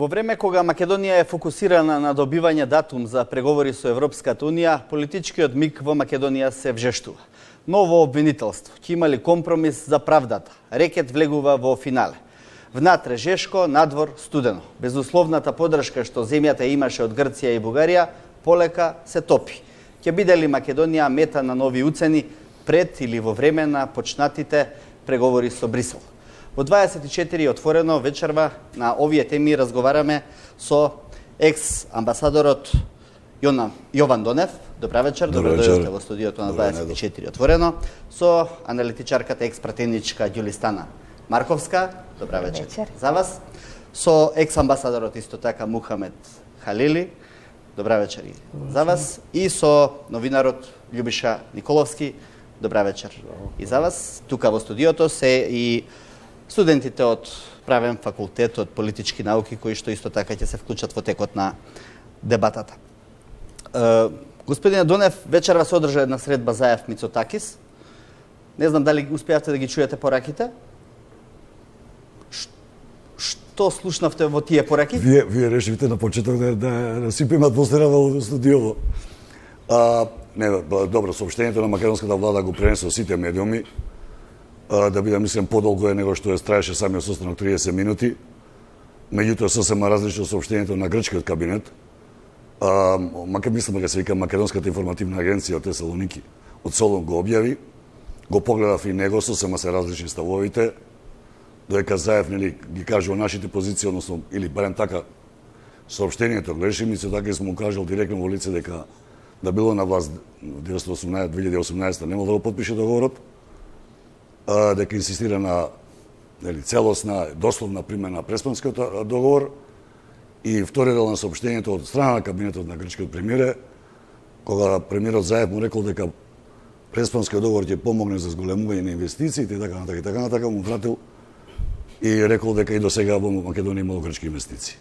Во време кога Македонија е фокусирана на добивање датум за преговори со Европската Унија, политичкиот миг во Македонија се вжештува. Ново обвинителство, ќе има ли компромис за правдата? Рекет влегува во финале. Внатре жешко, надвор студено. Безусловната поддршка што земјата имаше од Грција и Бугарија, полека се топи. Ќе биде ли Македонија мета на нови уцени пред или во време на почнатите преговори со Брисел? Во 24 отворено вечерва на овие теми разговараме со екс-амбасадорот Јован Донев. Добра вечер, добро дојдовте во студиото на 24 отворено, со аналитичарката екс-пратеничка Ѓулистана Марковска. Добра вечер за вас. Со екс-амбасадорот исто така Мухамед Халили. Добра вечер и за вас. И со новинарот Љубиша Николовски. Добра вечер и за вас. Тука во студиото се и студентите од правен факултет, од политички науки, кои што исто така ќе се вклучат во текот на дебатата. Господине Донев, вечерва се одржа една средба Заев Мицотакис. Не знам дали успеавте да ги чуете пораките? Што слушнавте во тие пораки? Вие решивте на почеток да сипиме атмосфера во студиото. Добро, соопштението на македонската влада го пренесо сите медиуми. Да биде, мислам, подолго е него што е траеше самиот состанок 30 минути. Меѓутоа, сосема различно соопштението на грчкиот кабинет. Мислам дека се вика Македонската информативна агенција од Тесалоники, од Солун го објави. Го погледав и него, сосема се различни ставовите. Додека Заев ги кажува нашите позиции, односно, или барем така, соопштението греши, Мицотакис му кажал директно во лице дека да било на власт 2018 немало да го потпише договорот, дека инсистира на целосна, дословна примена на Преспанскиот договор. И втори дел на соопштението од страна на кабинетот на грчкиот премиер, кога премиерот Заев му рекол дека Преспанскиот договор ќе помогне за зголемување на инвестициите и така натака, му вратил и рекол дека и до сега во Македонија имало грчки инвестиции.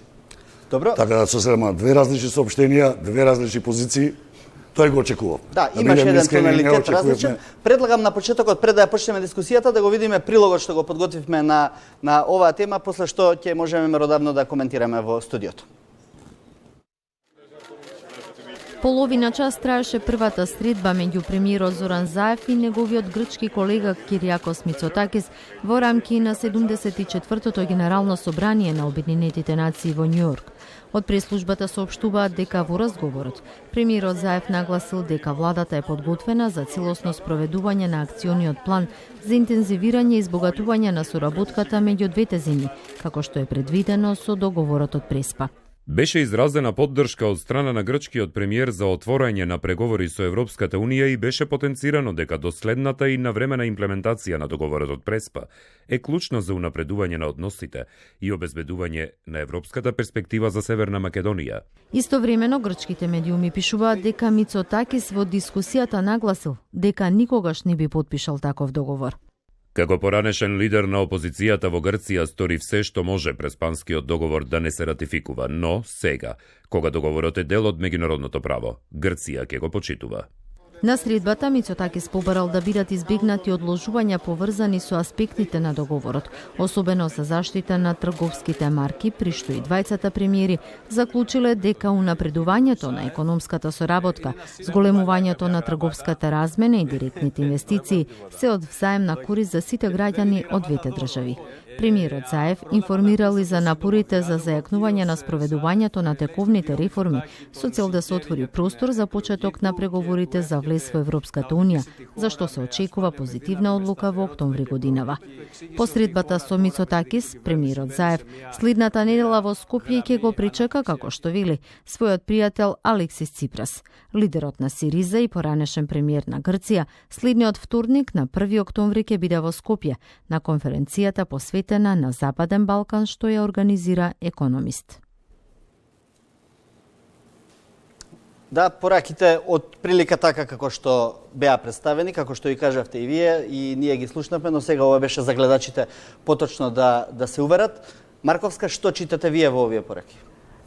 Добро. Така да сосема две различни соопштенија, две различни позиции. Тој го очекував. Да, имаше еден тоналитет различен. Предлагам на почетокот, пред да ја почнеме дискусијата, да го видиме прилогот што го подготвивме на оваа тема, после што ќе можеме меродавно да коментираме во студиото. Половина час траеше првата средба меѓу премиерот Зоран Заев и неговиот грчки колега Кириакос Мицотакис во рамки на 74-тото генерално собрание на Обединетите нации во Њујорк. Од преслужбата соопштуваат дека во разговорот премиерот Заев нагласил дека владата е подготвена за целосно спроведување на акциониот план за интензивирање и избогатување на соработката меѓу двете земји, како што е предвидено со договорот од Преспа. Беше изразена поддршка од страна на грчкиот премиер за отворање на преговори со Европската Унија и беше потенцирано дека доследната и навремена имплементација на договорот од Преспа е клучна за унапредување на односите и обезбедување на европската перспектива за Северна Македонија. Истовремено грчките медиуми пишуваат дека Мицотакис во дискусијата нагласил дека никогаш не би потпишал таков договор. Како поранешен лидер на опозицијата во Грција стори все што може Преспанскиот договор да не се ратификува, но сега, кога договорот е дел од меѓународното право, Грција ќе го почитува. На средбата Мицотакис побарал да бидат избегнати одложувања поврзани со аспектите на договорот, особено за заштита на трговските марки, при што и двајцата премиери заклучиле дека унапредувањето на економската соработка, зголемувањето на трговската размена и директните инвестиции се од взаемна корист за сите граѓани од двете држави. Премиерот Заев информирал и за напорите за зајакнување на спроведувањето на тековните реформи со цел да се отвори простор за почеток на преговорите за влез во Европската Унија, за што се очекува позитивна одлука во октомври годинава. По средбата со Мицотакис, премиерот Заев следната недела во Скопје ќе го причека, како што вели, својот пријател Алексис Ципрас. Лидерот на Сириза и поранешен премиер на Грција, следниот вторник на 1 октомври ќе биде во Скопје на конференцијата посветена на Западен Балкан што ја организира Економист. Да, пораките од прилика така како што беа представени, како што и кажавте и вие, и ние ги слушнавме, но сега ова беше за гледачите поточно да се уверат. Марковска, што читате вие во овие пораки?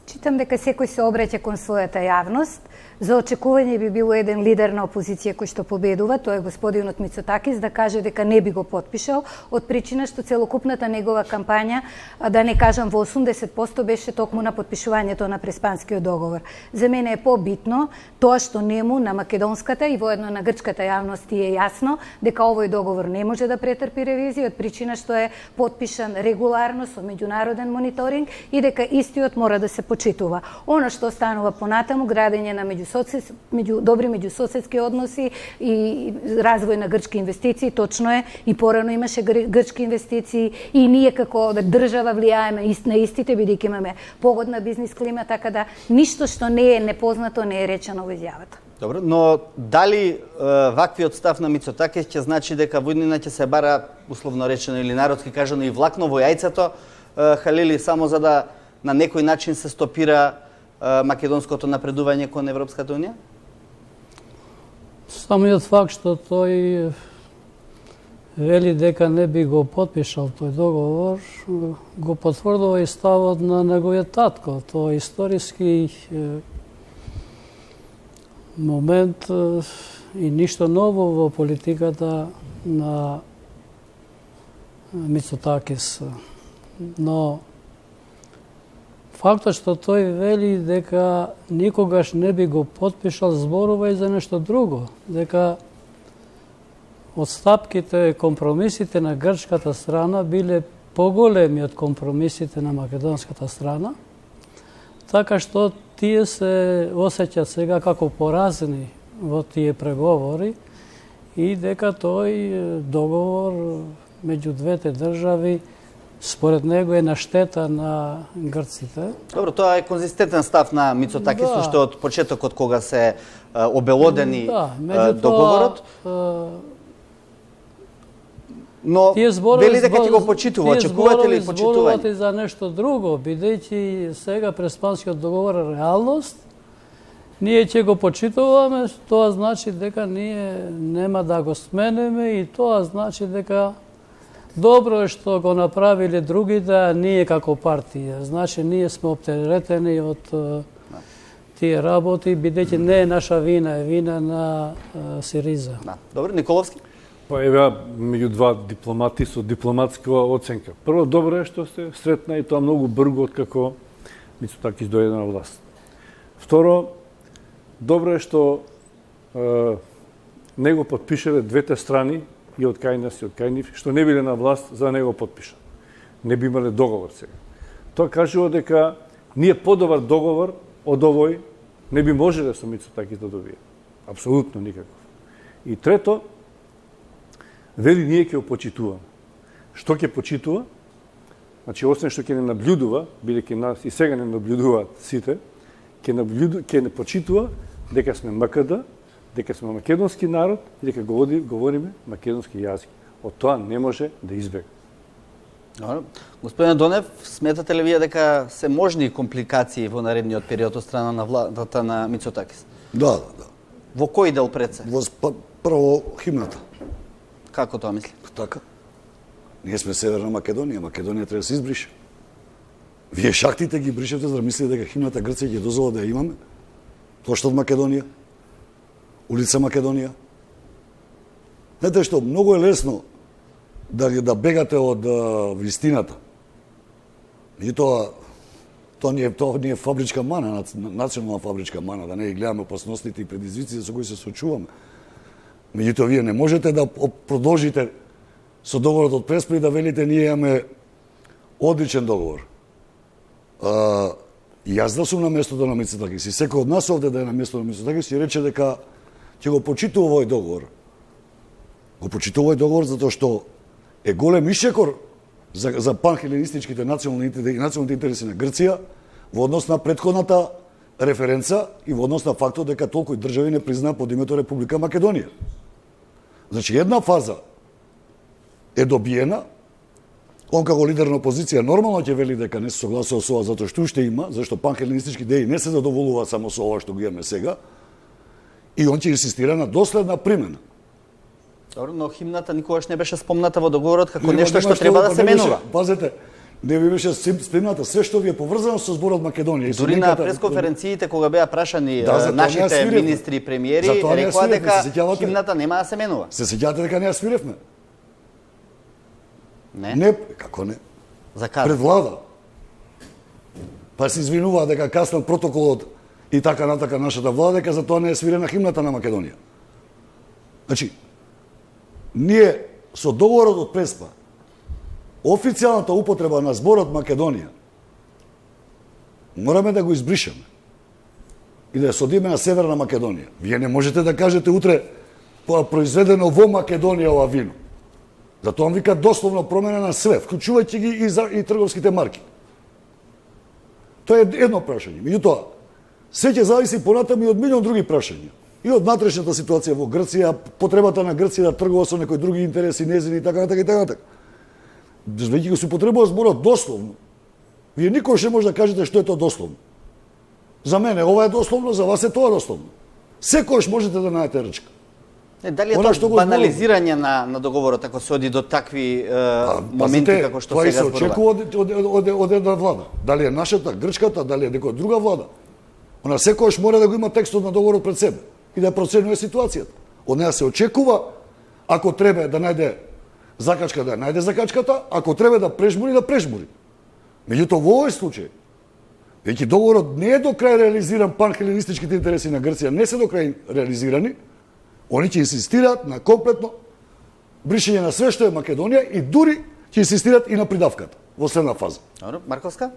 Читам дека секој се обраќа кон својата јавност. За очекување би било еден лидер на опозиција кој што победува, тоа е господинот Мицотакис, да каже дека не би го потпишал, од причина што целокупната негова кампања, да не кажам во 80%, беше токму на потпишувањето на Преспанскиот договор. За мене е побитно тоа што нему на македонската и воедно на грчката јавност е јасно дека овој договор не може да претрпи ревизија, од причина што е потпишан регуларно со меѓународен мониторинг и дека истиот мора да се почитува. Она што станува понатаму, градење на добри меѓусоседски односи и развој на грчки инвестиции, точно е, и порано имаше грчки инвестиции и ние како држава влијаеме на истите, бидејќи имаме погодна бизнис клима, така да ништо што не е непознато не е речено во изјавата. Добро, но дали ваквиот став на Мицотакис ќе значи дека во иднина ќе се бара, условно речено или народски кажано, и влакно во јајцето, Халили, само за да на некој начин се стопира македонското напредување кон Европската унија? Самиот факт што тој вели дека не би го потпишал тој договор, го потврдува и ставот на неговиот татко. Тоа е историски момент и ништо ново во политиката на Мицотакис. Но фактот што тој вели дека никогаш не би го потпишал, зборува и за нешто друго, дека отстапките, компромисите на грчката страна биле поголеми од компромисите на македонската страна, така што тие се осеќаат сега како поразени во тие преговори и дека тој договор меѓу двете држави според него е на штета на грците. Добро, тоа е конзистентен став на Мицотакис, уште од почетокот кога се обелодени договорот. Но вели дека ќе го почитува, очекувате ли почитување? Тие зборувате за нешто друго, бидејќи сега Преспанскиот договор е реалност, ние ќе го почитуваме, тоа значи дека ние нема да го смениме и тоа значи дека добро е што го направиле другите, а ние како партија. Значи, ние сме оптеретени од тие работи, бидејќи не е наша вина, е вина на Сириза. Добро, Николовски? Па еве, меѓу два дипломати со дипломатска оценка. Прво, добро е што се сретна и тоа многу брзо откако Мицотакис дојде на власт. Второ, добро е што него потпишале двете страни, и од кај нас, и од кај нив, што не биле на власт за да не го потпишат. Не би имале договор сега. Тоа кажува дека ние подобар договор од овој не би можеле со Мицотакис да добие. Апсолутно никаков. И трето, вели ние ќе го почитуваме. Што ќе почитува? Значи, освен што ќе не наблюдува, бидејќи нас и сега не наблюдуваат сите, ќе не почитува дека сме МКД, дека сме македонски народ и дека говориме македонски јазик. Од тоа не може да избега. Господине Донев, сметате ли вие дека се можни компликации во наредниот период од страна на владата на Мицотакис? Да. Во кој дел пред се? Прво химната. Како тоа мисли? Така. Ние сме Северна Македонија, Македонија треба да се избрише. Вие шахтите ги бришевте за да мислите дека химната Грција ќе дозвола да ја имаме? Плоштад Македонија? Улица Македонија? Знаете што, многу е лесно да бегате од вистината. И тоа не е фабричка мана, национална фабричка мана, да не ги гледаме опасностите и предизвиците со кои се соочуваме. Меѓутоа, вие не можете да продолжите со договорот од Преспа и да велите ние имаме одличен договор. Јас да сум на местото на Мицотакис и секој од нас овде да е на местото на Мицотакис и рече дека ќе го почитува овој договор. Го почитува овој договор затоа што е голем ишекор за панхеленистичките националните интереси на Грција во однос на претходната референца и во однос на фактот дека толку држави не признаа под името Република Македонија. Значи, една фаза е добиена, он како лидер на опозиција нормално ќе вели дека не се согласува со ова затоа што уште има, зашто панхеленистички идеи не се задоволуваат само со ова што го имаме сега, и он ќе инсистира на доследна примена. Добро, но химната никогаш не беше спомната во договорот како нешто што треба да се менува. Пазете, не ви беше спремната све што ви е поврзано со зборот Македонија. Дури на пресконференциите кога беа прашани за тоа нашите не ја министри и премиери, За тоа не ја рекоа свиревме, дека се сеќавате? химната нема да се менува. Се сеќавате дека не ја свиревме? Не? Не, како не? За када? Пред влада. Па се извинува дека каснал протоколот и така натака нашата влада, дека за тоа не е свирена химната на Македонија. Значи, ние со договорот од Преспа, официјалната употреба на зборот Македонија, мораме да го избришеме и да ја содиме на Северна Македонија. Вие не можете да кажете утре произведено во Македонија ова вино. Затоа вика дословно промена на све, вклучувајќи ги и трговските марки. Тоа е едно прашање. Меѓутоа, се ќе зависи понатаму и од милион други прашања. И од внатрешната ситуација во Грција, потребата на Грција да тргува со некои други интереси, незини и така натака и така натака. Веќе го се употребува зборот дословно. Вие никош не може да кажете што е тоа дословно. За мене ова е дословно, за вас е тоа дословно. Секојаш можете да најдете речка. Дали е Она што тоа го банализирање на договорот ако се оди до такви моменти како што сега зборува? Тоа се очекува од една влада. Дали е нашата, грчката, дали е некоја друга влада. Она секојаш мора да го има текстот на договорот пред себе и да проценува ситуацијата. Од неа се очекува, ако треба да најде закачка, да најде закачката, ако треба да прежмури, да прежмури. Меѓутоа во овој случај, веќе договорот не е до крај реализиран, панхеленистичките интереси на Грција не се до крај реализирани, они ќе инсистираат на комплетно бришење на све што е Македонија и дури ќе инсистираат и на придавката во следна фаза. Добро, Марковска?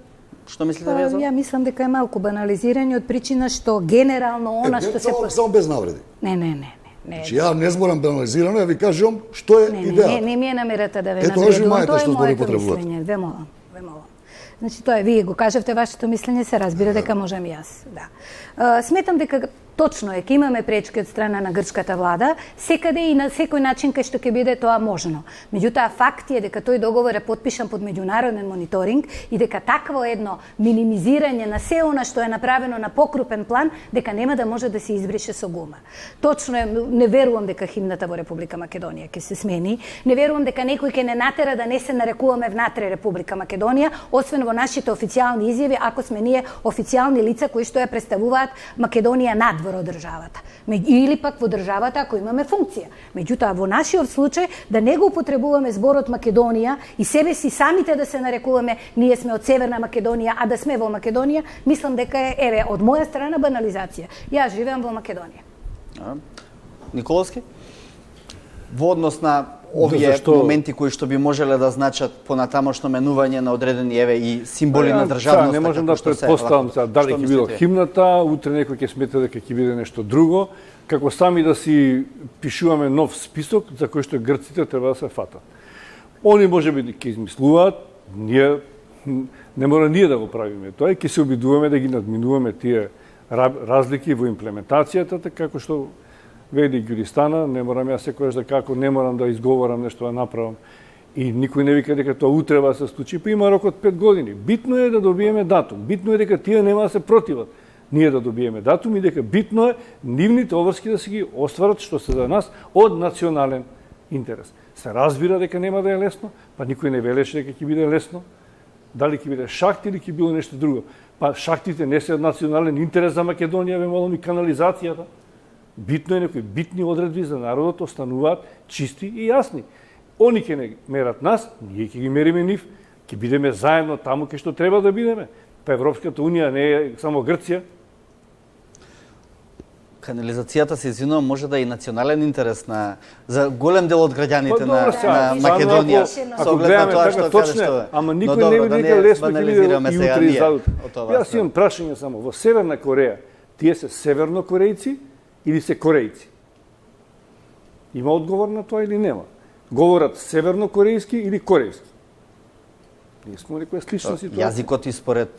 Што мислите вие за? Ја мислам дека е малку банализирање од причина што генерално она што се само без навреди. Не. Значи ја не зборам банализирано, ја ви кажувам што е идејата. Не ми е намерата да ве Ето, навредувам, ожимајте тоа е што го моето употребувате. мислење, ве молам. Значи тоа е, вие го кажавте вашето мислење, се разбира дека можам и јас, да. Сметам дека точно е, ќе имаме пречки од страна на грчката влада, секаде и на секој начин кај што ќе биде тоа можно. Меѓутоа, факт е дека тој договор е потпишан под меѓународен мониторинг и дека такво едно минимизирање на се она што е направено на покрупен план, дека нема да може да се избрише со гума. Точно е, не верувам дека химната во Република Македонија ќе се смени, не верувам дека некој ќе не натера да не се нарекуваме внатре Република Македонија, освен во нашите официјални изјави, ако сме ние официјални лица кои што ја представуваат Македонија надвор од државата. Или пак во државата ако имаме функција. Меѓутоа, во нашиот случај, да не го употребуваме зборот Македонија и себе си самите да се нарекуваме ние сме од Северна Македонија, а да сме во Македонија, мислам дека е, еве, од моја страна банализација. Јас живеам во Македонија. Николовски? Во однос на овие моменти кои што би можеле да значат понатамошно менување на одредени еве и символи на државноста. Не можам да претпоставам дали ќе биде химната, утре некој ќе смета дека ќе биде нешто друго, како сами да си пишуваме нов список за кој што грците треба да се фатат. Они можеби ќе измислуваат, ние не мора ние да го правиме тоа, ќе се обидуваме да ги надминуваме тие разлики во имплементацијата, така како што вели Ѓуристана, не морам јас секојаш да како, не морам да изговорам нешто да направам. И никој не вика дека тоа утре да се случи, па има рок од 5 години. Битно е да добиеме датум. Битно е дека тие нема да се противат. Ние да добиеме датум и дека битно е нивните обврски да се ги остварат што се за нас од национален интерес. Се разбира дека нема да е лесно, па никој не велеше дека ќе биде лесно. Дали ќе биде шахт или ќе било нешто друго. Па шахтите не се од национален интерес за Македонија, ве молам, и канализацијата. Битно е некои битни одредби за народот остануваат чисти и јасни. Они ќе не мерат нас, ние ќе ги мериме нив, ќе бидеме заедно таму кај што треба да бидеме. Па Европската унија не е само Грција. Канализацијата, се извинувам, може да е и национален интерес за голем дел од граѓаните на Македонија. Ако гледаме така точно, ама никој не види дека лесно ќе биде и утре и заутре. Јас имам прашање само, во Северна Кореја, тие се севернокорејци или се корејци? Има одговор на тоа или нема? Говорат севернокорејски или корејски? Ние сме некоја слична ситуација. Јазикот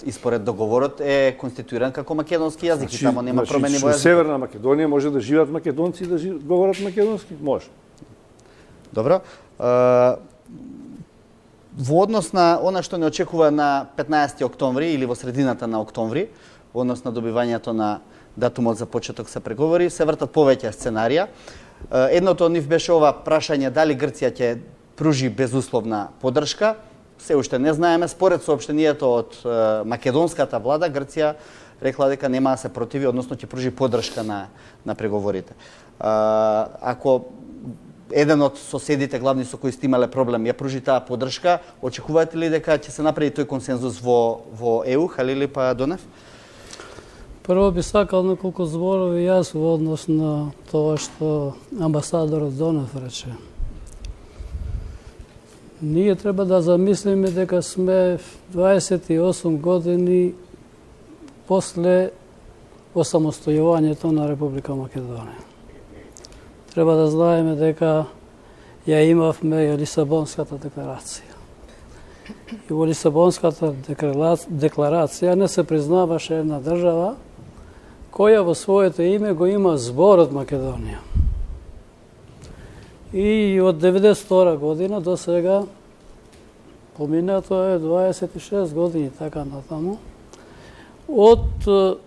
испоред договорот е конституиран како македонски јазик и тамо нема промени во јазикот. јазикот. Северна Македонија може да живеат македонци и да говорат македонски? Може. Добро. Во однос на она што не очекува на 15 октомври или во средината на октомври, во однос на добивањето на датумот за почеток се преговори, се вртат повеќе сценарија. Едното од нив беше ова прашање дали Грција ќе пружи безусловна поддршка се уште не знаеме. Според соопштението од македонската влада, Грција рекла дека нема да се противи, односно ќе пружи поддршка на преговорите. Ако еден од соседите главни со кои сте имале проблем ја пружи таа поддршка, очекувате ли дека ќе се направи тој консензус во ЕУ, Халили па Донев? Прво би сакал неколку зборови јас во однос на тоа што амбасадорот Донев рече. Ние треба да замислиме дека сме 28 години после осамостојувањето на Република Македонија. Треба да знаеме дека ја имавме и Лисабонската декларација. И во Лисабонската декларација не се признаваше една држава која во своето име го има зборот Македонија. И од 92 година до сега, поминато е 26 години така натаму, од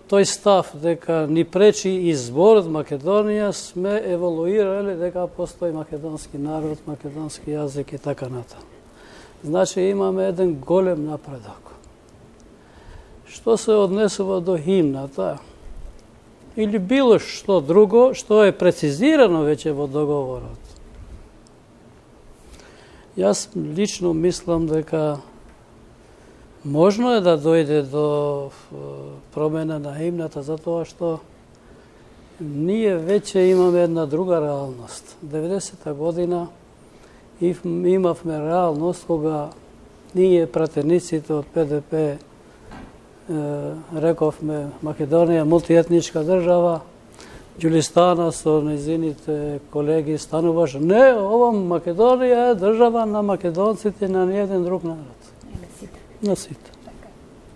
тој став дека ни пречи изборот Македонија, сме еволуирале дека постои македонски народ, македонски јазик и така натаму. Значи имаме еден голем напредок. Што се однесува до химната или било што друго што е прецизирано веќе во договорот. Јас лично мислам дека можно е да дојде до промена на химната, затоа што ние веќе имаме една друга реалност. 90-та година имавме реалност кога ние пратениците од ПДП рековме Македонија мултиетничка држава, Ѓулистана со незините колеги стануваше не, ова Македонија е држава на македонците, на ниеден друг народ. На сите.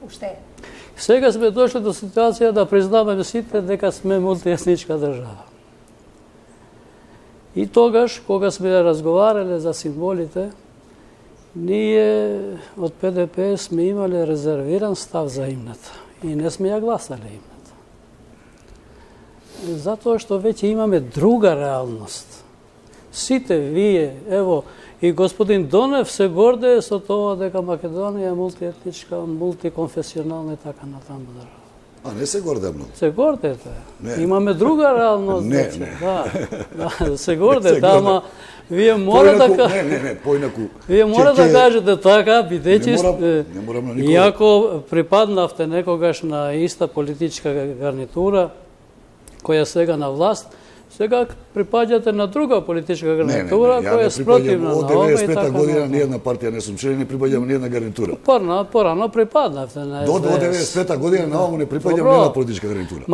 Уште е. Сега сме дошли до ситуација да признаваме сите дека сме мултиетничка држава. И тогаш, кога сме разговарале за символите, ние од ПДП сме имале резервиран став за имната и не сме ја гласале имната. Затоа што веќе имаме друга реалност. Сите вие, ево, и господин Донев се гордее со тоа дека Македонија е мултиетничка, мултиконфесионална и така натаму држава. А не се горде многу. Се гордете. Не. Имаме друга реалност. Не, вече. не. Да, се гордете, ама вие мора да поинаку. Вие мора да кажете така, бидејќи не морам на никога. иако припаднавте некогаш на иста политичка гарнитура која сега на власт, сега припаѓате на друга политичка гарнитура која е спротивна на ова и така. Од 95 година ниједна партија не сум член, не припаѓам ниједна гарнитура. Порано припаднавте на До 95 година наово не припаѓам ниједна политичка гарнитура.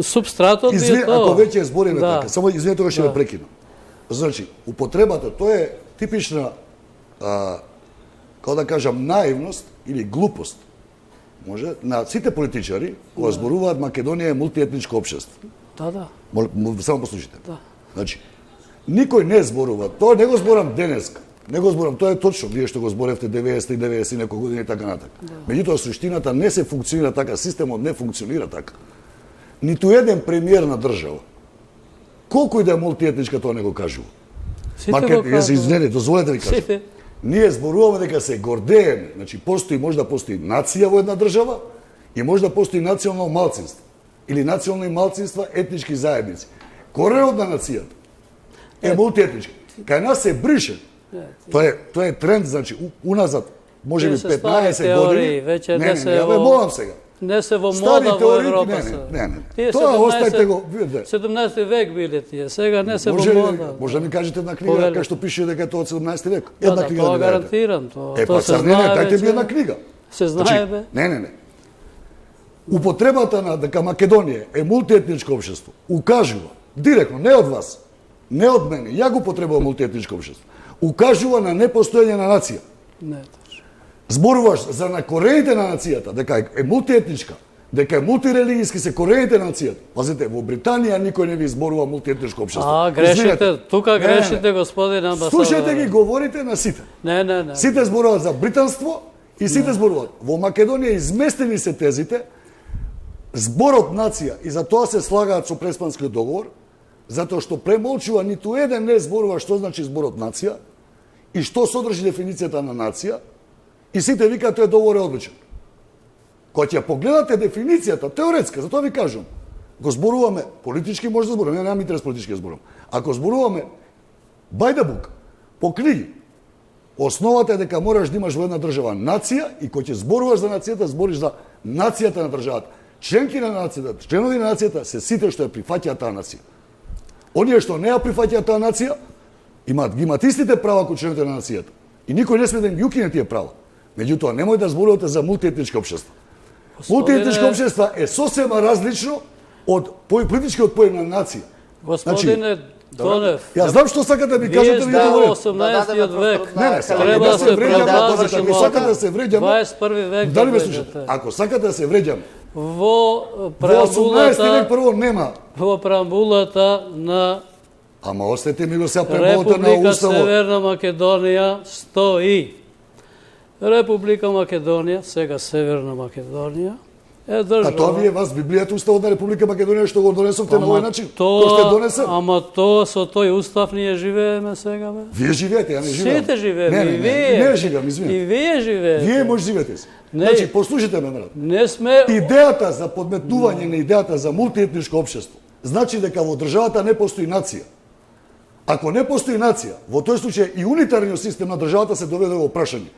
Субстратот е тоа. Ако веќе збориме така, само извинете тоа ќе ве прекинам. Значи, употребата, тоа е типична, како да кажам, наивност или глупост, може, на сите политичари кои зборуваат Македонија е мултиетничко општество. Да. Само послушайте. Да. Значи, никој не зборува, тоа не го зборам денеска, не го зборам, тоа е точно, вие што го зборевте 90 и 90 некој години и така натака. Меѓутоа, суштината не се функционира така, системот не функционира така. Ниту еден премиер на држава, колку и да е мултиетничка, тоа не го кажува. Извинете, дозволете ви кажам. Ние зборуваме дека се гордееме, значи може да постои нација во една држава и може да постои национално малцинство или национални малцинства, етнички заедници. Коренот на нацијата е мултиетнички. Кај нас се брише. Тоа е тренд, значи уназад можеби 15 години. Не, молам сега. Не се во мода во Европа. Не. Тоа оставите го. 17 век биле тие, сега не се во мода. Може да ми кажете една книга кај што пише дека тоа од 17 век. Една книга тоа гарантирам, тоа се знае. Дайте ми една книга. Се знае бе. Не. Употребата на дека Македонија е мултиетничко општество укажува директно, не од вас, не од мене, ја го потребувам мултиетничко општество. Укажува на непостоење на нација. Не точно. Зборуваш за на корените на нацијата, дека е мултиетничка, дека е мултирелигијски се корените на нацијата. Пазите, во Британија никој не ви зборува мултиетничко општество. Грешите, тука грешите, господин амбасадор. Слушајте ги, говорите на сите. Не. Сите зборуваат за британство и сите зборуваат. Во Македонија изместени се тезите, зборот нација, и за тоа се слагаат со Преспанскиот договор, затоа што премолчува, ниту еден не зборува што значи зборот нација и што содржи дефиницијата на нација, И сите викаат тој договор е одличен. Кога ќе погледате дефиницијата, теоретска, затоа ви кажам, го зборуваме политички, може да зборуваме, немам интерес политички да зборувам. Ако зборуваме by the book, по книги, основата е дека мораш да имаш во една држава нација и кога ќе зборуваш за нацијата, збориш за нацијата на државата. Членки на нацијата, членови на нацијата се сите што ја прифаќаат таа нација. Оние што не ја прифаќаат таа нација, имаат истите права кои членовите на нацијата. И никој не сме да им ги укине тие права. Меѓутоа, немој да зборувате за мултиетничко општество. Мултиетничко општество е сосема различно од политичкиот поим на нација. Господине Донев, Јас знам што сакате да ми кажете, ви говорите. 18 век. Не, Треба да се предаваш ако сакате да се вреѓаме. 21 век. Дали ме слушате? Ако сакате да се вреѓаме. Во 18 век прво нема. Во преамбулата на Ама остете ми го сега преамбулата на Република Уставот. Северна Македонија стои. Република Македонија, сега Северна Македонија, е држава. А тоа вие вас Библијата Уставот на Република Македонија што го донесовте на овој начин? Тоа сте донесен? Ама тоа со тој устав ние живееме сега, бе. Вие живеете, ја не живеам. Сите живееме, и вие. Не живеам, извинете. И вие живеете. Вие може живеете се. Не. Значи, послушайте ме, брат. Не сме... Идејата за подметнување на идејата за мултиетничко општество значи дека во државата не постои нација. Ако не постои нација, во тој случај и унитарниот систем на државата се доведе во прашање.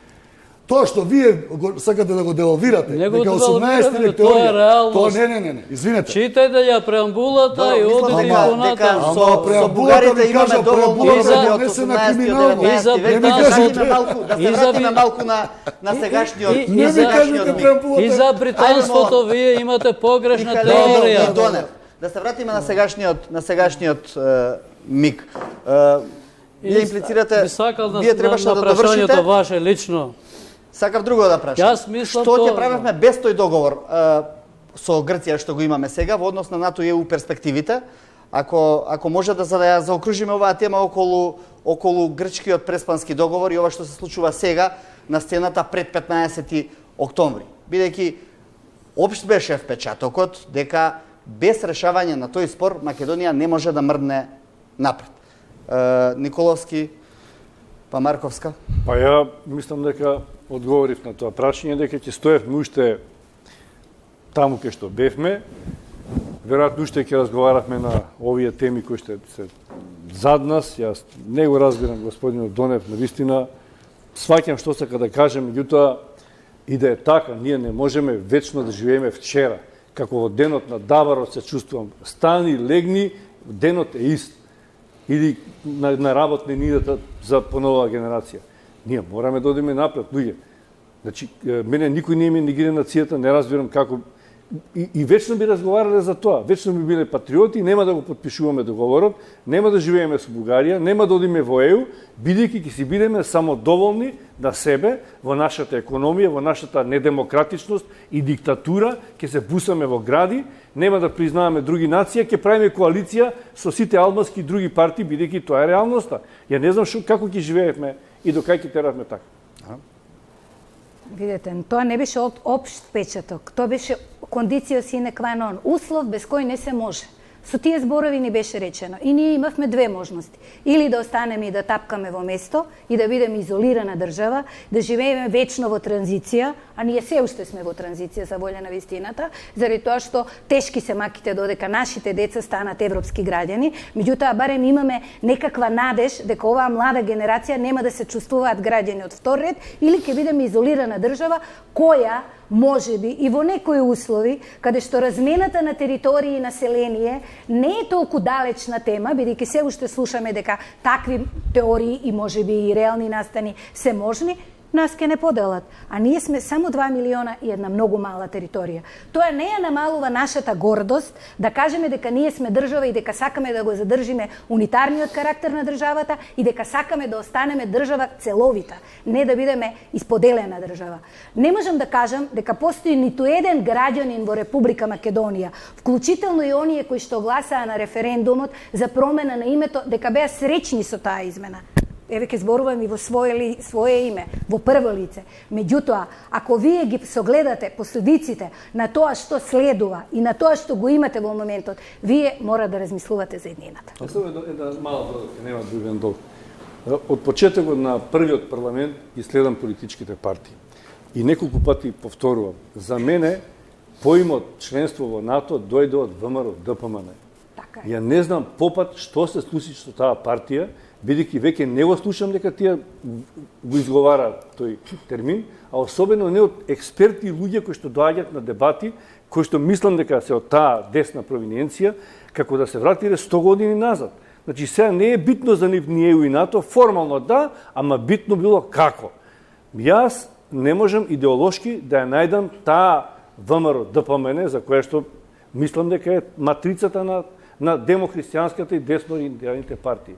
Тоа што вие сакате да го девалвирате, дека 18 век теорија, тоа не, извинете. Читајте ја преамбулата и одите понатаму. Со бугарите имаме доволно проблеми од 18 и 19 век. Да се вратиме малку на сегашниот миг. И за британството вие имате погрешна теорија. Да се вратиме на сегашниот миг. Вие имплицирате, вие требаше да довршите. Прашањето ваше лично. Сакав друго да прашам. Јас мислам што ќе правевме без тој договор со Грција што го имаме сега во однос на НАТО и ЕУ перспективите? Ако може да ја заокружиме оваа тема околу грчкиот преспански договор и ова што се случува сега на сцената пред 15 октомври. Бидејќи општ беше впечатокот дека без решавање на тој спор Македонија не може да мрдне напред. Николовски, па Марковска? Па ја мислам дека одговорив на тоа прашање, дека ќе стоевме уште таму кај што бевме. Веројатно уште ќе разговаравме на овие теми кои што се зад нас. Јас не го разбирам господинот Донев, навистина сваќам што сака да кажем, меѓутоа и да е така, ние не можеме вечно да живееме вчера. Како во денот на Даварот се чувствувам, стани, легни, денот е ист. Или на работни нидата за понова генерација. Ние мораме да одиме напред, луѓе. Значи, мене никој не ми негира нацијата, не разбирам како. И вечно би разговарале за тоа. Вечно би биле патриоти, нема да го подпишуваме договорот, нема да живееме со Бугарија, нема да одиме во ЕУ, бидејќи ќе си бидеме само доволни на себе, во нашата економија, во нашата недемократичност и диктатура, ќе се бусаме во гради, нема да признаваме други нации, ќе правиме коалиција со сите албански и други партии, бидејќи тоа е реалноста. Ја не знам како ќе живеевме и до кај ќе теравме така. Видете, тоа не беше општ печаток, тоа беше кондиција sine qua non, услов без кој не се може. Со тие зборови ни беше речено. И ние имавме две можности. Или да останеме и да тапкаме во место и да бидеме изолирана држава, да живееме вечно во транзиција, а ние се уште сме во транзиција за волја на вистината, заради тоа што тешки се маките додека нашите деца станат европски граѓани, меѓутоа барем имаме некаква надеж дека оваа млада генерација нема да се чувствуваат граѓани од втор ред или ќе бидеме изолирана држава која може би и во некои услови, каде што размената на територии и население не е толку далечна тема, бидејќи се уште слушаме дека такви теории и може би и реални настани се можни, нас ке не поделат. А ние сме само 2 милиона и една многу мала територија. Тоа не ја намалува нашата гордост да кажеме дека ние сме држава и дека сакаме да го задржиме унитарниот карактер на државата и дека сакаме да останеме држава целовита, не да бидеме исподелена држава. Не можам да кажам дека постои ниту еден граѓанин во Република Македонија, вклучително и оние кои што гласаа на референдумот за промена на името, дека беа среќни со таа измена. Еве ке зборувам и во свое име, во прво лице. Меѓутоа, ако вие ги согледате последиците на тоа што следува и на тоа што го имате во моментот, вие мора да размислувате за еднината. Само една мала додатка, нема дуген долг. Од почетокот на првиот парламент ги следам политичките партии. И неколку пати повторувам, за мене поимот членство во НАТО дојде од ВМРО ДПМН. Така е. Ја не знам попат што се случи со таа партија, бидејќи веќе не го слушам дека тие го изговара тој термин, а особено не од експерти и луѓе кои што доаѓаат на дебати, кои што мислам дека се од таа десна провиненција, како да се вратире 100 години назад. Значи, сега не е битно за нив ни ЕУ и НАТО, формално да, ама битно било како. Јас не можам идеолошки да ја најдам таа ВМРО ДПМН, за која што мислам дека е матрицата на демохристијанската и десно-ориентираните партии.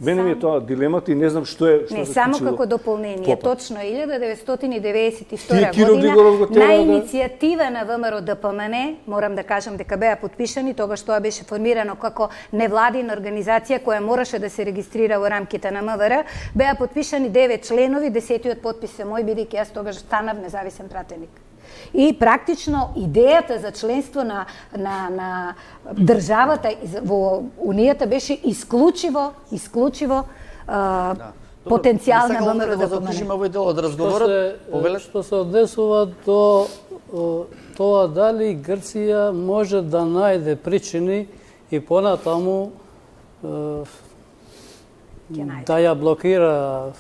Мене ми е тоа дилемата и не знам што е... Не, само како дополнение. Точно 1992 Киро година Глигоров го тера на иницијатива на ВМРО ДПМН, морам да кажам дека беа подпишани, тогаш тоа беше формирано како невладина организација која мораше да се регистрира во рамките на МВР, беа подпишани 9 членови, 10-тиот подпис е мој, бидејќи јас тогаш станав независен пратеник. И практично идејата за членство на државата во Унијата беше исклучиво потенцијална ВМРО да закружиме овој дел од разговорот. Што се однесува до тоа дали Грција може да најде причини и понатаму да ја блокира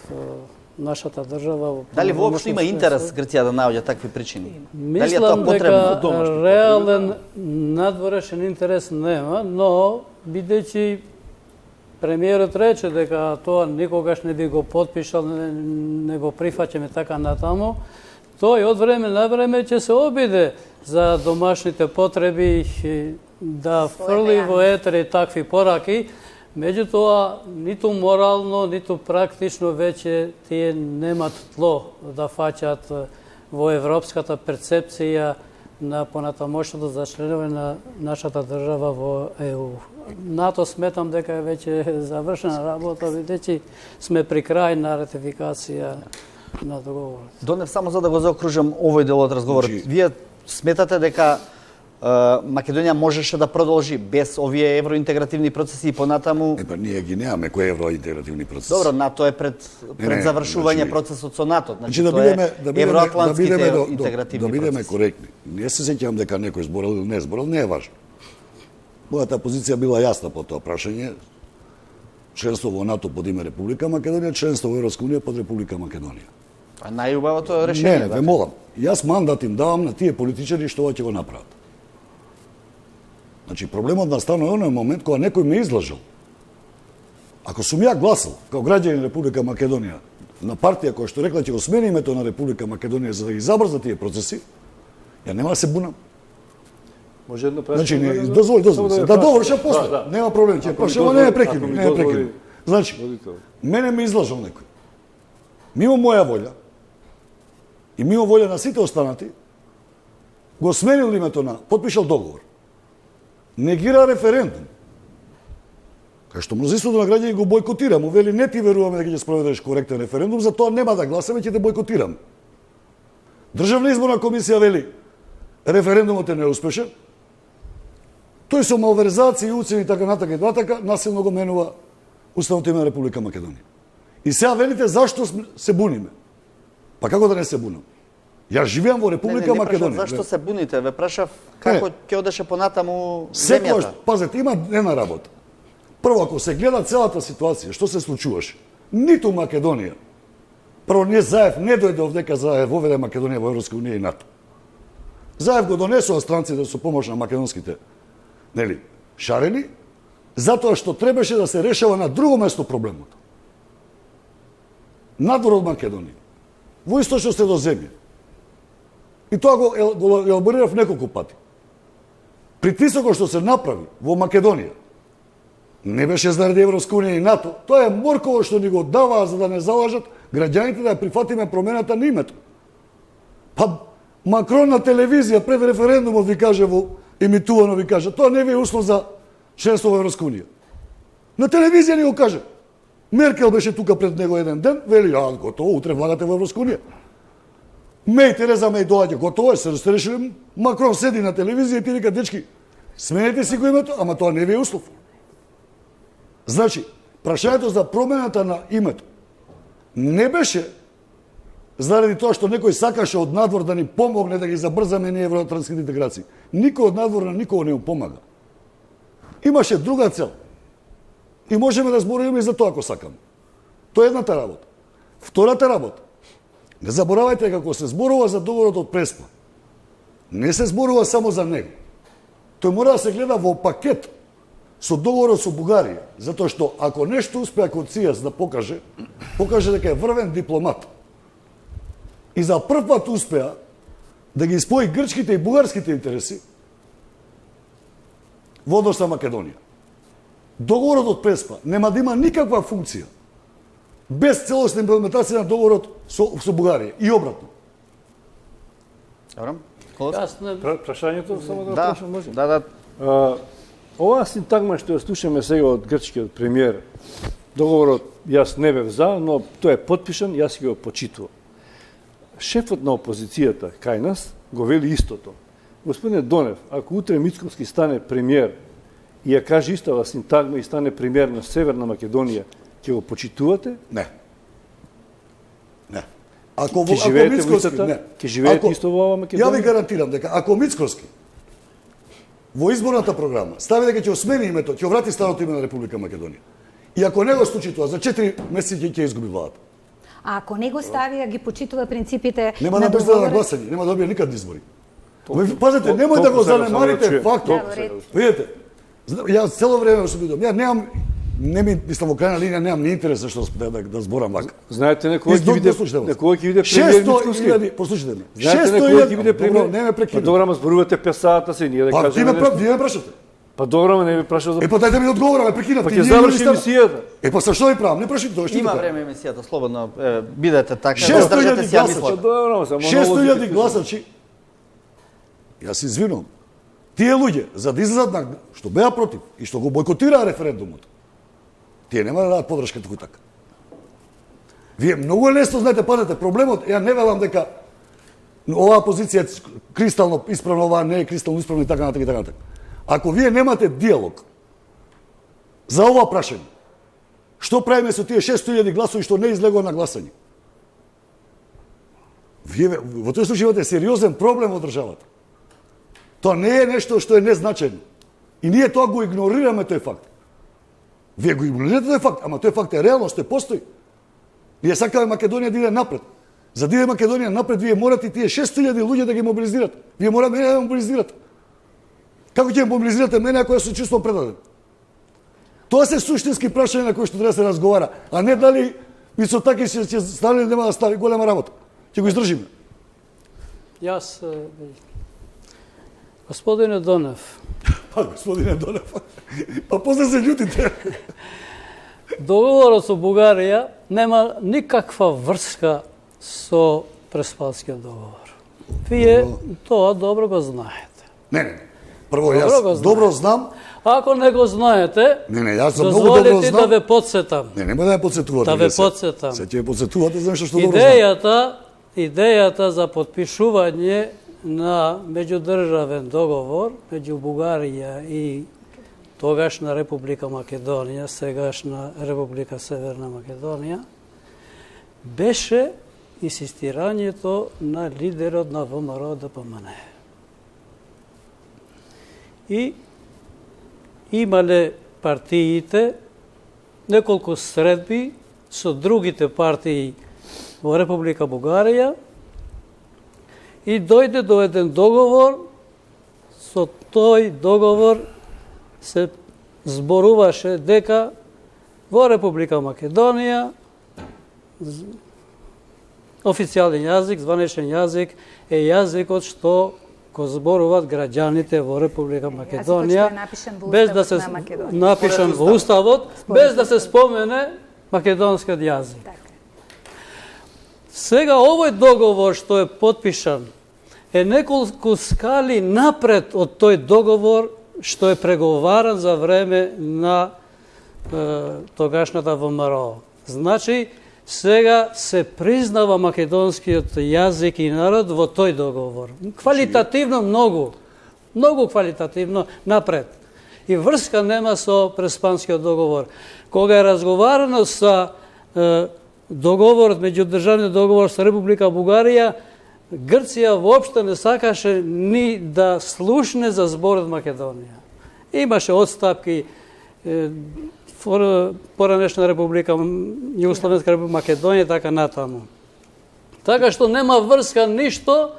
нашата држава. Дали воопшто има интерес Грција да наоѓа такви причини? Дали е тоа Мислам потребно? дека реален надворешен интерес нема, но бидејќи премиерот рече дека тоа никогаш не би го подпишал, не го прифаќаме така натаму, тој од време на време ќе се обиде за домашните потреби да фрли во етери такви пораки. Меѓутоа, ниту морално, ниту практично веќе тие немат тло да фаќаат во европската перцепција на понатамошното за членове на нашата држава во ЕУ. НАТО сметам дека е веќе завршена работа, бидејќи сме при крај на ратификација на договорот. Донев само за да го заокружам овој дел од разговорот. Вие сметате дека Македонија можеше да продолжи без овие евроинтегративни процеси и понатаму? Епа, ние ги немаме кои евроинтегративни процеси. Добро, НАТО е пред завршување процесот со НАТО. Значи, да бидеме евроатлантските интегративни процеси. Да бидеме процеси. коректни. Не се сеќавам дека некој зборал или не зборал, не е важно. Мојата позиција била јасна по тоа прашање. Членство во НАТО под име Република Македонија, членство во Европска унија под Република Македонија. Тоа е најубавото решение. Не, ве молам. Јас мандат им давам на тие политичари што ќе го направат. Значи, проблемот настана оној момент кога некој ме излажал. Ако сум ја гласал, као граѓанин Република Македонија, на партија која што рекла ќе го смени името на Република Македонија за да ги забрза тие процеси, ја нема да се бунам. Може едно прашање? Значи, дозволи, да довршам после. Нема проблем, ќе прашам, не ме прекини. Значи, мене ме излажал некој. Мимо моја волја и мимо волја на сите останати, го сменил името на, подпишал договор. Негира референдум. Кај што мнозинството на граѓани го бойкотира, му вели не ти веруваме дека ќе спроведеш коректен референдум, затоа нема да гласаме, ќе те бойкотирам. Државна изборна комисија вели референдумот е неуспешен. Тој со малверзации и уцени така натака насилно го менува уставното име на Република Македонија. И сега велите зашто се буниме? Па како да не се бунам? Јас живеам во Република Македонија. Зашто се буните? Ве прашав како ќе одеше понатаму секојаш, земјата. пазете, има една работа. Прво, ако се гледа целата ситуација, што се случуваше? Ниту Македонија. Прво, не Заев не дојде овдека за воведе Македонија во Европска унија и НАТО. Заев го донесува странците со помош на македонските шарени, затоа што требаше да се решава на друго место проблемот. Надвор од Македонија. Во источно Средоземје. И тоа го елаборирав неколку пати. Притисокот што се направи во Македонија не беше заради Европска унија и НАТО, тоа е морково што ни го даваа за да не залажат граѓаните да ја прифатиме промената на името. Па Макрон на телевизија пред референдумот ви каже во емитувано ви каже, тоа не ви е услов за членство во Европска унија. На телевизија ни го каже. Меркел беше тука пред него еден ден, вели, готово, утре влагате во Европска унија. Меј, Тереза Меј доаѓа, готово е, се решили, Макрон седи на телевизија и ти вика, дечки, сменете си го името, ама тоа не ви е услов. Значи, прашањето за промената на името не беше заради тоа што некој сакаше од надвор да ни помогне да ги забрзаме ние евроатлантските интеграции. Никој од надвор на никого не му помага. Имаше друга цел. И можеме да зборуваме и за тоа ако сакаме. Тоа е едната работа. Втората работа. Не заборавајте како се зборува за договорот од Преспа. Не се зборува само за него. Тој мора да се гледа во пакет со договорот со Бугарија, затоа што ако нешто успеа Коцијас да покаже дека е врвен дипломат. И за прв пат успеа да ги спои грчките и бугарските интереси во однос на Македонија. Договорот од Преспа нема да има никаква функција без целосна имплементација на договорот со Бугарија и обратно. Добро. Прашањето само да Да, прашам, може? да. Оваа синтагма што ја слушаме сега од грчкиот премиер, договорот јас не бев за, но тој е потпишан, јас ги го почитувам. Шефот на опозицијата кај нас го вели истото. Господине Донев, ако утре Мицковски стане премиер и ја каже истава синтагма и стане премиер на Северна Македонија, ќе го почитувате? Не. Не. Ќе живеете во истата? Ќе живеете исто во оваа Македонија? Ја ви гарантирам дека ако Мицковски во изборната програма стави дека ќе осмени името, ќе врати старото име на Република Македонија. И ако не го случи тоа, за 4 месеци ќе изгуби владата. А ако не го стави, ги почитува принципите Нема на да престане на договорот... гласање, нема да добие никад избори. Пазете, немој да го занемарите фактот. Видете, јас цело време што бидам, ја немам мислам во крајна линија немам ни интерес што да зборам вака. Знаете некој ќе биде премиер Мицковски? 600.000, послушайте ме. Знаете некој ќе биде премиер? Не ме прекинете. Добро, ама зборувате песата се, ние да Па кажеме нешто. вие ме прашате. Па добро, не ми прашав за... Па дајте ми одговора, ме прекинате. Па ќе заврши емисијата. Па со што ви правам? Не прашите тоа, што Има така? време емисијата, слободно бидете така. 600.000 си ја гласачи. мисла. Добро, само 600.000 гласачи. Јас се извинувам. Тие луѓе за да излезат што беа против и што го бойкотираа референдумот. Тие нема да дадат подршка туку така. Вие многу лесно знаете, пазете, проблемот, ја не велам дека оваа позиција е кристално исправна, оваа не е кристално исправна и така натаму и така натаму. Ако вие немате диалог за ова прашање, што правиме со тие 600.000 гласови што не излегува на гласање? Вие во тој случај имате сериозен проблем во државата. Тоа не е нешто што е незначајно. И ние тоа го игнорираме тој факт. Вие го игнорирате тој факт, ама тој факт е реалност, тој постои. Ние сакаме Македонија да иде напред. За да иде Македонија напред, вие морате тие 600.000 луѓе да ги мобилизирате. Вие морате мене да мобилизирате. Како ќе мобилизирате мене ако јас се чувствувам предаден? Тоа се суштински прашања на кои што треба да се разговара, а не дали Мицотакис ќе стане или нема да стави голема работа. Ќе го издржиме. Јас, господине Донев, Па, господине Донев, па после се љутите. договорот со Бугарија нема никаква врска со Преспанскиот договор. Вие тоа добро го знаете. Не. Прво, Добро го јас знаете. добро знам. Ако не го знаете, Не, јас многу добро дозволите знам. да ве подсетам. Не, нема да ја подсетувате. Да ве се. подсетам. Се ќе ја подсетувате за нешто што добро знам. Идејата за подпишување на меѓудржавен договор меѓу Бугарија и тогашна Република Македонија, сегашна Република Северна Македонија, беше инсистирањето на лидерот на ВМРО ДПМН. И имале партиите неколку средби со другите партии во Република Бугарија и дојде до еден договор. Со тој договор се зборуваше дека во Република Македонија официјален јазик, званечен јазик е јазикот што го зборуваат граѓаните во Република Македонија, без да се напишан во уставот, без да се спомене македонскиот јазик. Сега овој договор што е потпишан е неколку скали напред од тој договор што е преговаран за време на тогашната ВМРО. Значи, сега се признава македонскиот јазик и народ во тој договор. Квалитативно многу квалитативно напред. И врска нема со Преспанскиот договор. Кога е разговарано со договорот, меѓудржавниот договор со Република Бугарија, Грција воопшто не сакаше ни да слушне за зборот Македонија. Имаше отстапки, поранешна Република, Југословенска Република Македонија, така натаму. Така што нема врска ништо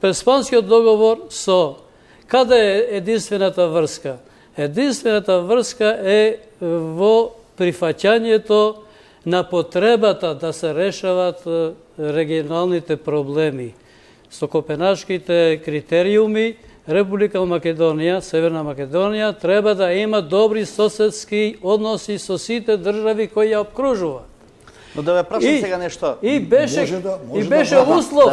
Преспанскиот договор со. Каде е единствената врска? Единствената врска е во прифаќањето на потребата да се решават регионалните проблеми. Со Копенашките критериуми, Република Македонија, Северна Македонија, треба да има добри соседски односи со сите држави кои ја обкружуваат. Но да ве прашам сега нешто. И беше услов.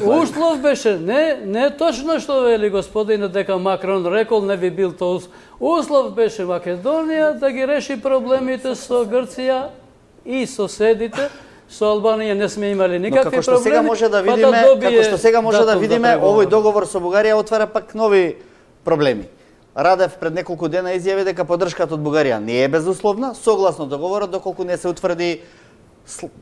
Услов беше, не точно што вели господинот дека Макрон рекол, не би бил тоа услов. Услов беше Македонија да ги реши проблемите со Грција и соседите. Со Албанија не сме имали никакви проблеми. Како што сега може да видиме, овој договор со Бугарија отвара пак нови проблеми. Радев пред неколку дена изјави дека поддршката од Бугарија не е безусловна, согласно договорот, доколку не се утврди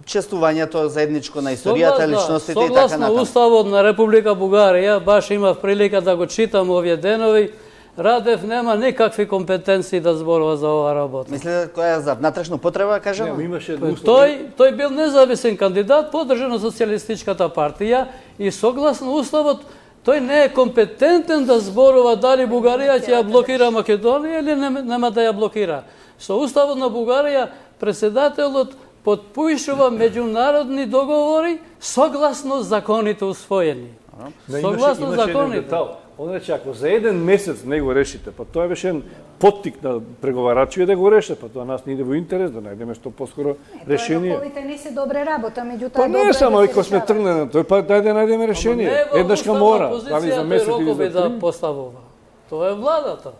честувањето заедничко на историјата, личностите и така натаму. Согласно уставот на Република Бугарија, баш имав прилика да го читам овие денови, Радев нема никакви компетенции да зборува за оваа работа. Мислите која е за внатрешна потреба, кажемо? Тој бил независен кандидат, поддржан од Социјалистичката партија и согласно уставот тој не е компетентен да зборува дали Бугарија ќе ја блокира Македонија или нема да ја блокира. Со уставот на Бугарија председателот потпишува меѓународни договори согласно законите усвоени. Согласно законите. Он рече, ако за еден месец не го решите, па тоа беше поттик на преговарачите да го решат, па тоа нас не иде во интерес да најдеме што поскоро решение. Договорите не се добре работа, меѓутоа па не само ако сме тргнали, тој па дај да најдеме решение. Еднашка мора, дали за месец или за да поставува. Тоа е владата.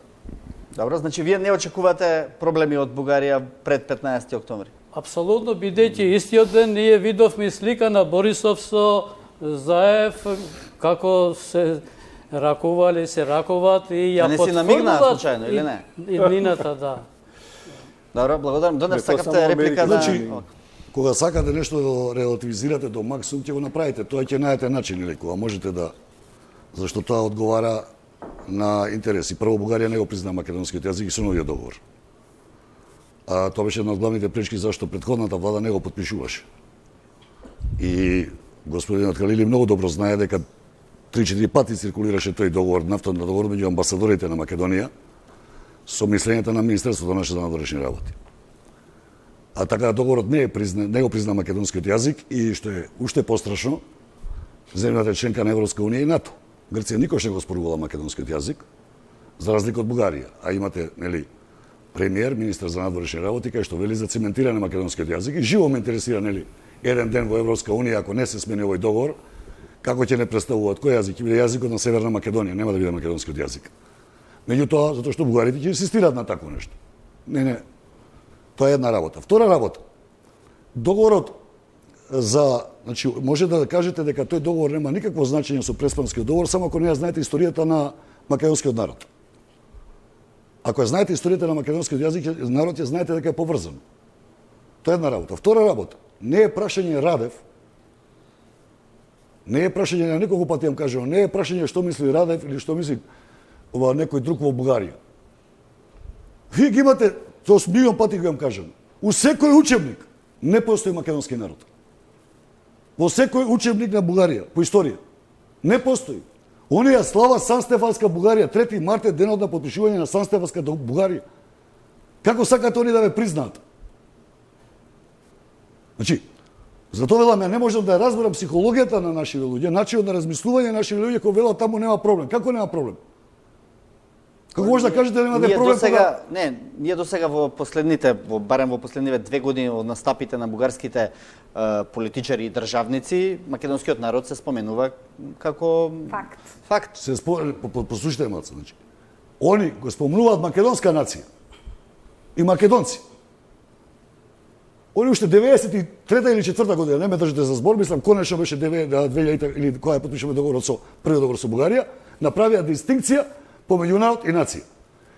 Добро, значи вие не очекувате проблеми од Бугарија пред 15 октомври? Апсолутно, бидејќи истиот ден ние видовме слика на Борисов со Заев, како се ракували, се ракуваат и ја потврдуваат. Не си намигнаа случајно, или не? Иднината, да. Добро, благодарам. Донес сакавте реплика на... Кога сакате нешто да релативизирате до максимум, ќе го направите. Тоа ќе најдете начин, или кога можете да... Зашто тоа одговара на интереси. Прво, Бугарија не го признаа македонскиот јазик и со новиот договор. А тоа беше една од главните пречки зашто претходната влада не го потпишуваше. И господинот Калили многу добро знае дека 3-4 пати циркулираше тој договор, нафтен договор меѓу амбасадорите на Македонија со мислењето на Министерството на нашите надворешни работи. А така договорот не го призна македонскиот јазик и што е уште пострашно, земјата е членка на Европска унија и НАТО. Грција никош не го спорувала македонскиот јазик, за разлика од Бугарија. А имате, нели, премиер, министар за надворешни работи, кај што вели за цементирање на македонскиот јазик и живо ме интересира, нели, еден ден во Европска унија, ако не се смени овој договор, како ќе не представуваат кој јазик? Ќе биде јазикот на Северна Македонија, нема да биде македонскиот јазик. Меѓутоа, затоа што бугарите ќе инсистираат на такво нешто. Не. Тоа е една работа. Втора работа. Договорот за, значи, може да кажете дека тој договор нема никакво значење со Преспанскиот договор, само ако не ја знаете историјата на македонскиот народ. Ако ја знаете историјата на македонскиот јазик, народ ја знаете дека е поврзан. Тоа е една работа. Втора работа. Не е прашање Радев, не е прашање на неколку пати јам кажувам, не е прашање што мисли Радев или што мисли некој друг во Бугарија. Вие ги имате, тоа милион пати го јам кажам, у секој учебник не постои македонски народ. Во секој учебник на Бугарија, по историја, не постои. Онија слава Сан-Стефанска Бугарија, 3 март е денот на потпишување на Сан-Стефанска Бугарија. Како сакате они да ве признаат? Значи, затоа велам, ја не можам да разберам психологијата на нашите луѓе, начинот на размислување на нашите луѓе кои велат таму нема проблем. Како нема проблем? Како може да кажете да немате проблем? Ние досега во последните, барем во последниве 2 години од настапите на бугарските политичари и државници, македонскиот народ се споменува како факт. Послушайте малце, значи. Они го спомнуваат македонска нација и македонци. Они уште 93-та или 4-та година, не ме држите за збор, мислам конечно беше 2000 или кога потпишаме договорот со првиот договор со Бугарија, направија дистинкција помеѓу народ и нација.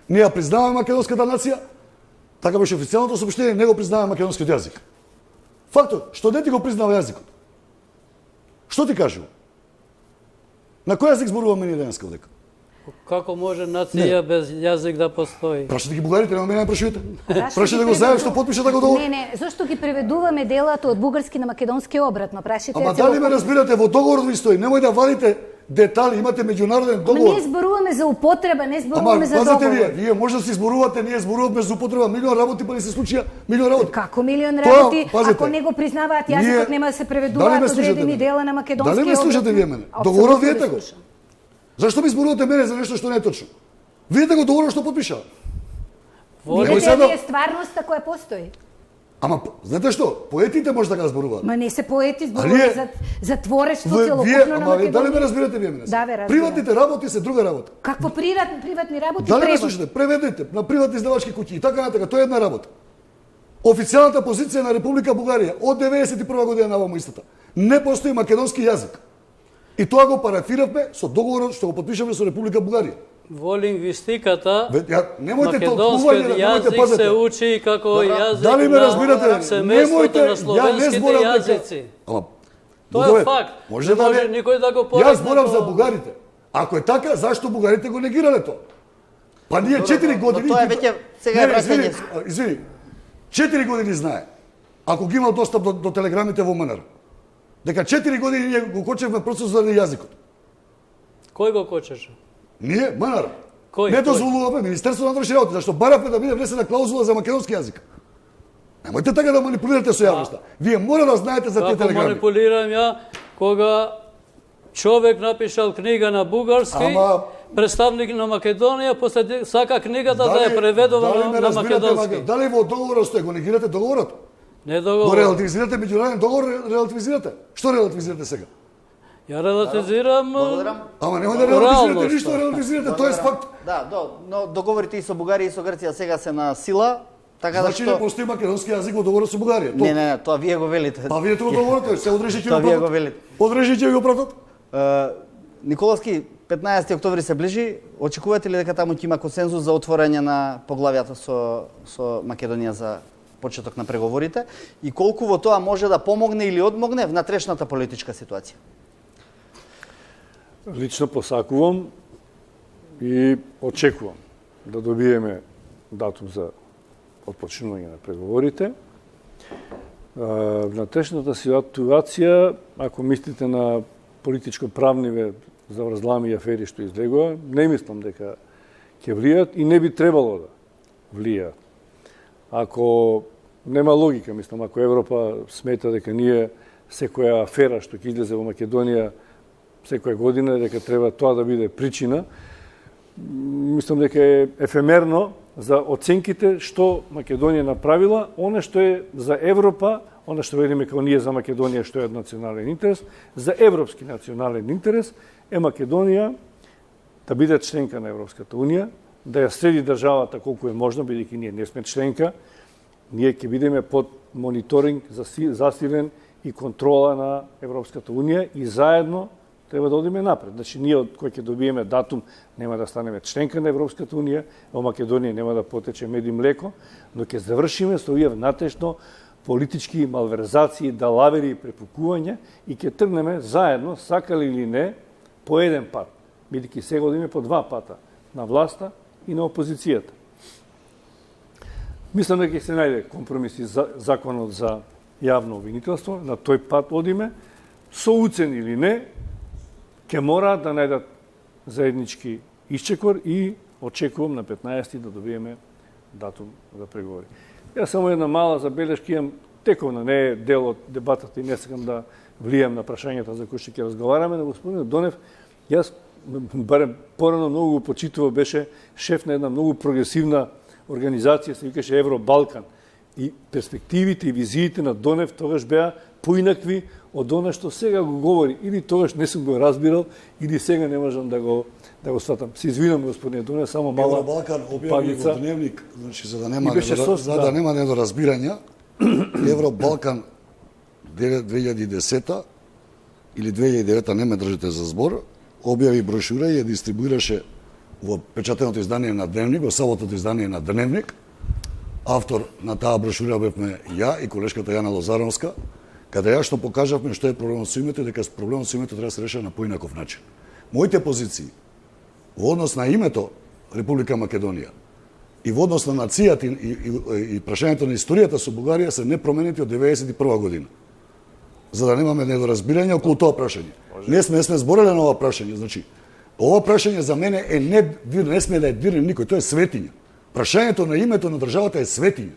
Ние ја признаваме македонската нација, така беше официјалното соопштение, не го признаваме македонскиот јазик. Фактот, што не ти го признава јазикот. Што ти кажува? На кој јазик зборуваме ние денеска овдека? Како може нација без јазик да постои? Прашате ги бугарите, нема мене прашувате. Прашате го знаев што потпиша така договор. Не, зошто ги преведуваме делата од бугарски на македонски обратно? Прашите. Ама дали ме разбирате, во договорот ви стои, немој да вадите детали, имате меѓународен договор. Ние зборуваме за употреба, не зборуваме за договор. Пазете вие може да си зборувате, ние зборуваме за употреба, милион работи па не се случија, милион работи. Како милион работи, ако не го признаваат јазикот, нема да се преведуваат одредени дела на македонски. Дали ме слушате вие мене? Договорот видете го. Зашто ми зборувате мене за нешто што не е точно? Видете го договорот што потпишава. Видете вие стварноста која постои. Ама, знаете што? Поетите може така да зборуваат. Ма не се поети, зборуваме за творештво целокупно на Македонија. Дали ме разбирате вие мене? Да, ве разбирам. Приватните работи се друга работа. Какво приватни работи? Дали ме слушате? Преведете на приватни издавачки куќи и така натака, тоа е една работа. Официјалната позиција на Република Бугарија од 91 година наваму истата. Не постои македонски јазик. И тоа го парафиравме со договорот што го потпишавме со Република Бугарија. Во лингвистиката македонскиот јазик се учи како јазик на семејството на словенските јазици. Тоа е факт. Не може никој да го порекне. Јас зборам за бугарите. Ако е така, зашто бугарите го негирале тоа? Па ние 4 години... Тоа е веќе сега е враќање. Извини, 4 години знае. Ако ги имал достап до телеграмите во МНР. Дека 4 години ние го кочевме процесот за јазикот. Кој го кочеше? Ние, МНР. Кој? Не дозволуваме Министерството на внатрешни работи, зашто баравме да биде внесена клаузула за македонски јазик. Немојте така да манипулирате со јавноста. Вие мора да знаете за тие телеграми. Како манипулирам ја кога човек напишал книга на бугарски, представник на Македонија, после сака книгата да ја преведува на македонски. Дали во договорот стои, го негирате договорот? Не договор. Го релативизирате меѓународен договор, релативизирате. Што релативизирате сега? Ја релативизирам. Ама нема да релативизирате ништо, релативизирате, тоа е факт. Да, но договорите и со Бугарија и со Грција сега се на сила, така да што... Значи не постои македонски јазик во договорот со Бугарија. Не, тоа вие го велите. Па вие тоа договорите, се одрежите го вие го велите. Одрежите го пратат. Николовски, 15 октомври се ближи, очекувате ли дека таму ќе има консензус за отворање на поглавјата со Македонија за почеток на преговорите и колку во тоа може да помогне или одмогне внатрешната политичка ситуација? Лично посакувам и очекувам да добиеме датум за отпочнување на преговорите. Внатрешната ситуација, ако мислите на политичко-правниве заврзлами и афери што излегува, не мислам дека ќе влијат и не би требало да влијат. Ако нема логика, мислам, ако Европа смета дека ние секоја афера што ќе излезе во Македонија секоја година, дека треба тоа да биде причина, мислам дека е ефемерно за оценките што Македонија направила, оно што е за Европа, оно што видиме како ние за Македонија што е национален интерес, за европски национален интерес е Македонија да биде членка на Европската унија, да ја следи државата колку е можно, бидејќи ние не сме членка, ние ќе бидеме под мониторинг засилен и контрола на Европската унија и заедно треба да одиме напред. Значи, ние од кој ќе добиеме датум нема да станеме членка на Европската унија, во Македонија нема да потече мед и млеко, но ќе завршиме со овие внатрешно политички малверзации, далавери и препукувања и ќе тргнеме заедно, сакали или не, по еден пат, бидејќи сега одиме по два пата, на власта и на опозицијата. Мислам дека ќе се најде компромис и законот за јавно обвинителство, на тој пат одиме, со уцен или не, ќе мораат да најдат заеднички исчекор и очекувам на 15 да добиеме датум за преговори. Јас само една мала забелешка имам, тековна, не е дел од дебатата и не сакам да влијам на прашањата за кои што ќе разговараме, на господин Донев, јас барем порано многу го почитував, беше шеф на една многу прогресивна организација, се викаше Евро-Балкан. И перспективите и визиите на Донев тогаш беа поинакви од она што сега го говори. Или тогаш не сум го разбирал, или сега не можам да го сватам. Се извинам, господине Донев, само мала Евро-Балкан објави во дневник, значи за да нема недоразбирања, Евро-Балкан 2010 или 2009, не ме држите за збор, објави брошура и ја дистрибуираше во печатеното издание на Дневник, во саботото издание на Дневник, автор на таа брошура бевме ја и колешката Јана Лозаровска, каде јасно покажавме што е проблемот со името, дека проблемот со името треба да се решава на поинаков начин. Моите позиции во однос на името Република Македонија и во однос на нацијата и прашањето на историјата со Бугарија се непроменети од 1991 година. За да немаме недоразбирање околу тоа прашање. Не сме збореле на ова прашање, значи ова прашање за мене е не сме да е дирне никој, тоа е светиња. Прашањето на името на државата е светиња.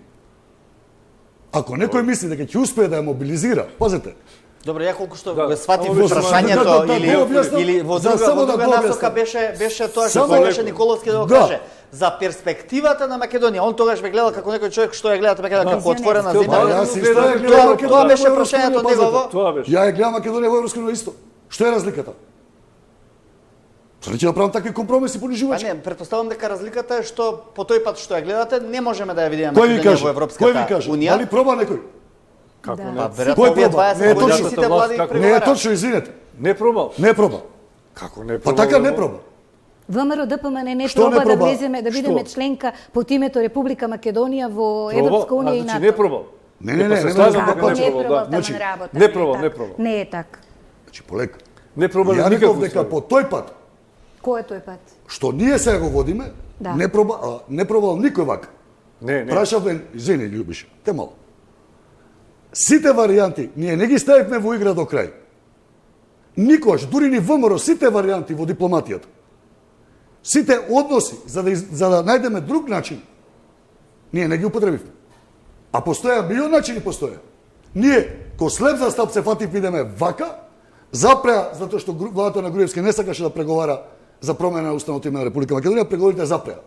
Ако некој мисли дека ќе успее да ја мобилизира, пазете. Добро, ја колку што го сватив прашањето или во друга насока беше тоа што сакаше Николовски да го каже за перспективата на Македонија. Он тогаш ве гледал како некој човек што ја гледа Македонија како отворена земја. Тоа беше прашањето негово. Ја ја гледам Македонија во Европска унија исто. Што е разликата? Што ќе направам такви компромиси понижувачки? Не, претпоставувам дека разликата е што по тој пат што ја гледате не можеме да ја видиме Македонија во Европската унија. Дали проба некој? Како не? Веројатно овие 20 години сите влади Не е преговараат. точно, извинете. Не пробал. Не проба. Како не Па пробал? така не проба. ВМРО ДПМН не Што не проба да проба? влеземе, да бидеме Што? членка под името Република Македонија во Европска унија и Значи НАТО. не пробал. Не, Се не слажам дека Како не не пробал, пробал, да. Значи, тама работа. не пробал, е не така. пробал. Не е така. Значи полека. Не пробале Ја никакво реков дека по тој пат Кој е тој пат? што ние сега го водиме, Да. не пробал никој вака. Не. Прашавме, извини, Љубише, те мало. Сите варијанти, ние не ги ставивме во игра до крај. Никош, дури ни ВМРО, сите варијанти во дипломатијата, сите односи, за да најдеме друг начин, ние не ги употребивме. А постоја био начини постоја. Ние, ко слеп за стап се фатив идеме вака, запреа, затоа што владата на Груевски не сакаше да преговара за промена на уставното име на Република Македонија, преговорите запреа.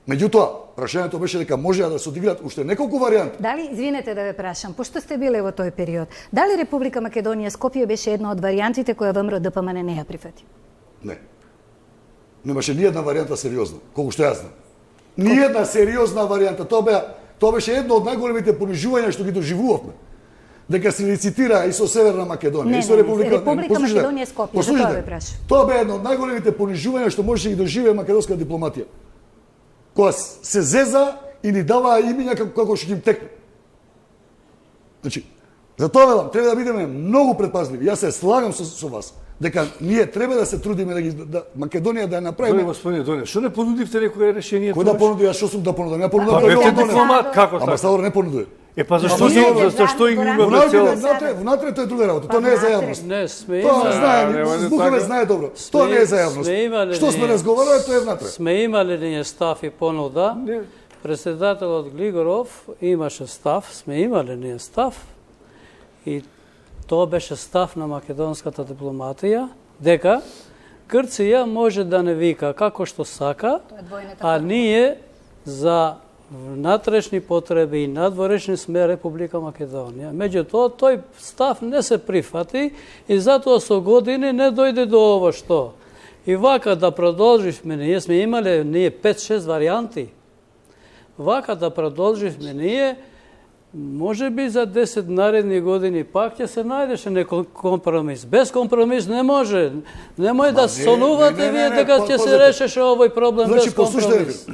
Меѓутоа, прашањето беше дека можеа да се одиграат уште неколку варијанти. Дали, извинете да ве прашам, пошто сте биле во тој период, дали Република Македонија Скопје беше една од варијантите која ВМРО ДПМН не ја прифати? Не. Немаше ни една варијанта сериозна, колку што јас знам. Ни една сериозна варијанта. Тоа беше едно од најголемите понижувања што ги доживувавме. Дека се лицитира и со Северна Македонија, и со Република Македонија Скопје, за тоа ве прашам. Тоа бе едно од најголемите понижувања што може да ги доживее македонска дипломатија. Кога се зеза и ни даваа имиња како што им текне. Значи, затоа велам, треба да бидеме многу предпазливи. Јас се слагам со вас дека ние треба да се трудиме да Македонија да ја направиме. Господине Доне, што не понудивте некое решение? Кој да понуди, јас што сум да понудам? Ја понудам Па бевте Донев. дипломат, како така? Амбасадор не понудува. Е па зашто ги имаме цел? Внатре тоа е друга работа. Тоа не е за јавност. Не, сме Тоа имали, знае, Бухове знае добро. Тоа не е за јавност. Што сме разговарале, тоа е внатре. сме имали ние став и понуда. Председателот Глигоров имаше став, сме имали ние став и тоа беше став на македонската дипломатија, дека Грција може да не вика како што сака, а ние за внатрешни потреби и надворешни сме Република Македонија. Меѓутоа, тој став не се прифати и затоа со години не дојде до ово што. И вака да продолживме, ние сме имале 5-6 варијанти. Вака да продолживме ние, може би за 10 наредни години пак ќе се најдеше некој компромис. Без компромис не може. Немој да сонувате вие дека ќе се решеше овој проблем без компромис.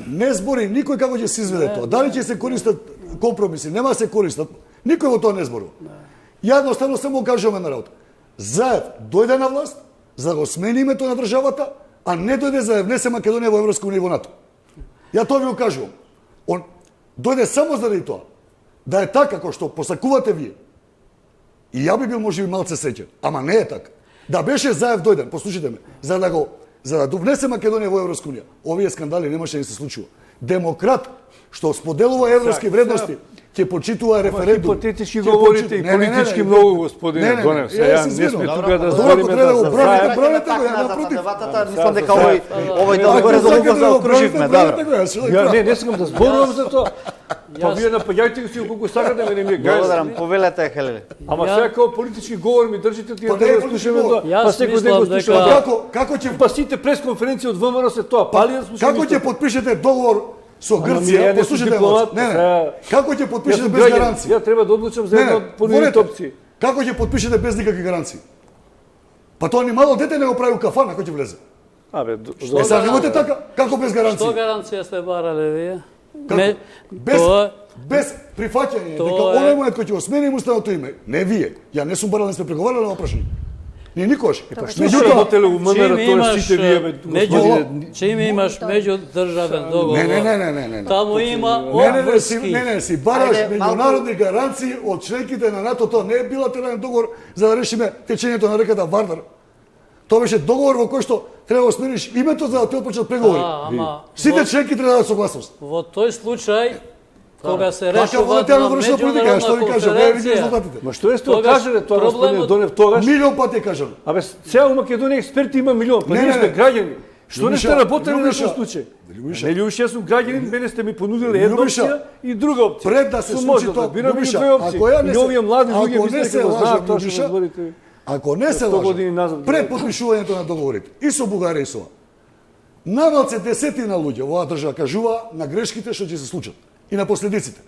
Не збори никој како ќе се изведе тоа. Дали ќе се користат компромиси, нема се користат. Никој во тоа не зборува. Јадноставно само кажуваме на работа. Заев дојде на власт за да го смени името на државата, а не дојде за да внесе Македонија во Европска унија и во НАТО. Ја тоа ви го кажувам. Он дојде само заради тоа. Да е така како што посакувате вие. И ја би бил можеби малце среќен, ама не е така. Да беше Заев дојден, послушайте ме, за да довнесе Македонија во Европска унија, овие скандали немаше да се случува. Демократ што споделува европски вредности, ќе почитува референдум. Хипотетички говорите и политички многу, господине Донев. Сега не сме тука да збориме за Заев. Браните го, ја напротив. Мислам дека овој дел горе долго заокруживме, добро. Не сакам да зборувам за тоа. Па вие напаѓајте си колку сакате, мене ми е гајза. Благодарам, повелете, Хелели. Ама сега како политички говор ми држите тие да слушаме тоа. Јас мислам дека Како ќе Па сите пресконференции од ВМРО се тоа, пали да слушаме. Како ќе подпишете договор со Грција? Послушайте дипломат. ме. Како ќе подпишете без гаранции? Ја треба да одлучам за една од понудите опции. Како ќе подпишете без никакви гаранции? Па тоа ни мало дете не го прави у кафан, ако ќе влезе. Абе, Сега немојте така, како без гаранции? што гаранција сте барале вие? Без прифаќање дека овој момент кој ќе го смени уставното име, не вие. Ја не сум барал, не сме преговарале на прашање. Не никош. Што се работеле у МНР, тоа сите вие чим имаш меѓудржавен договор. Не. Таму има обврски. Не, си бараш меѓународни гаранции од членките на НАТО, тоа не е билатерален договор за да решиме течењето на реката Вардар. Тоа беше договор во кој што треба да смениш името за да те отпочнат преговори. Сите членки треба да согласност. Во тој случај кога се решува на меѓународна конференција. Ма што е тоа кажале тоа господин Донев тогаш? Милион пати кажале. Абе цела Македонија експерти има милион, па ние сме граѓани. Што не сте работеле на тој случај? Нели уште сум граѓанин, мене сте ми понудиле една опција и друга опција. Пред да се случи тоа, бирам и две опции. И овие млади луѓе мислеме дека знаат тоа што говорите. Ако не се лаже, пред подпишувањето на договорите и со Бугарија и со навалце десетина луѓе во оваа држава кажува на грешките што ќе се случат и на последиците.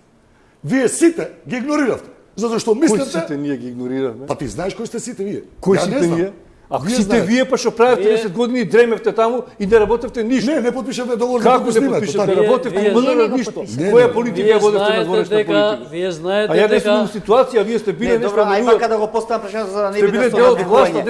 Вие сите ги игнориравте, затоа што мислите... Кои сите ние ги игнориравме? Па ти знаеш кои сте сите вие. Кои сите ние? Ако сите вие па што правевте 10 години дремевте таму и не работевте ништо. Не подпишавте договор. Како не подпишавте? Работевте МНР ништо. Која политика водевте на дворешна политика? Вие знаете дека... А ја не сум ситуација, вие сте биле нешто... Добро, ај пака да го поставам прашањето за да не биде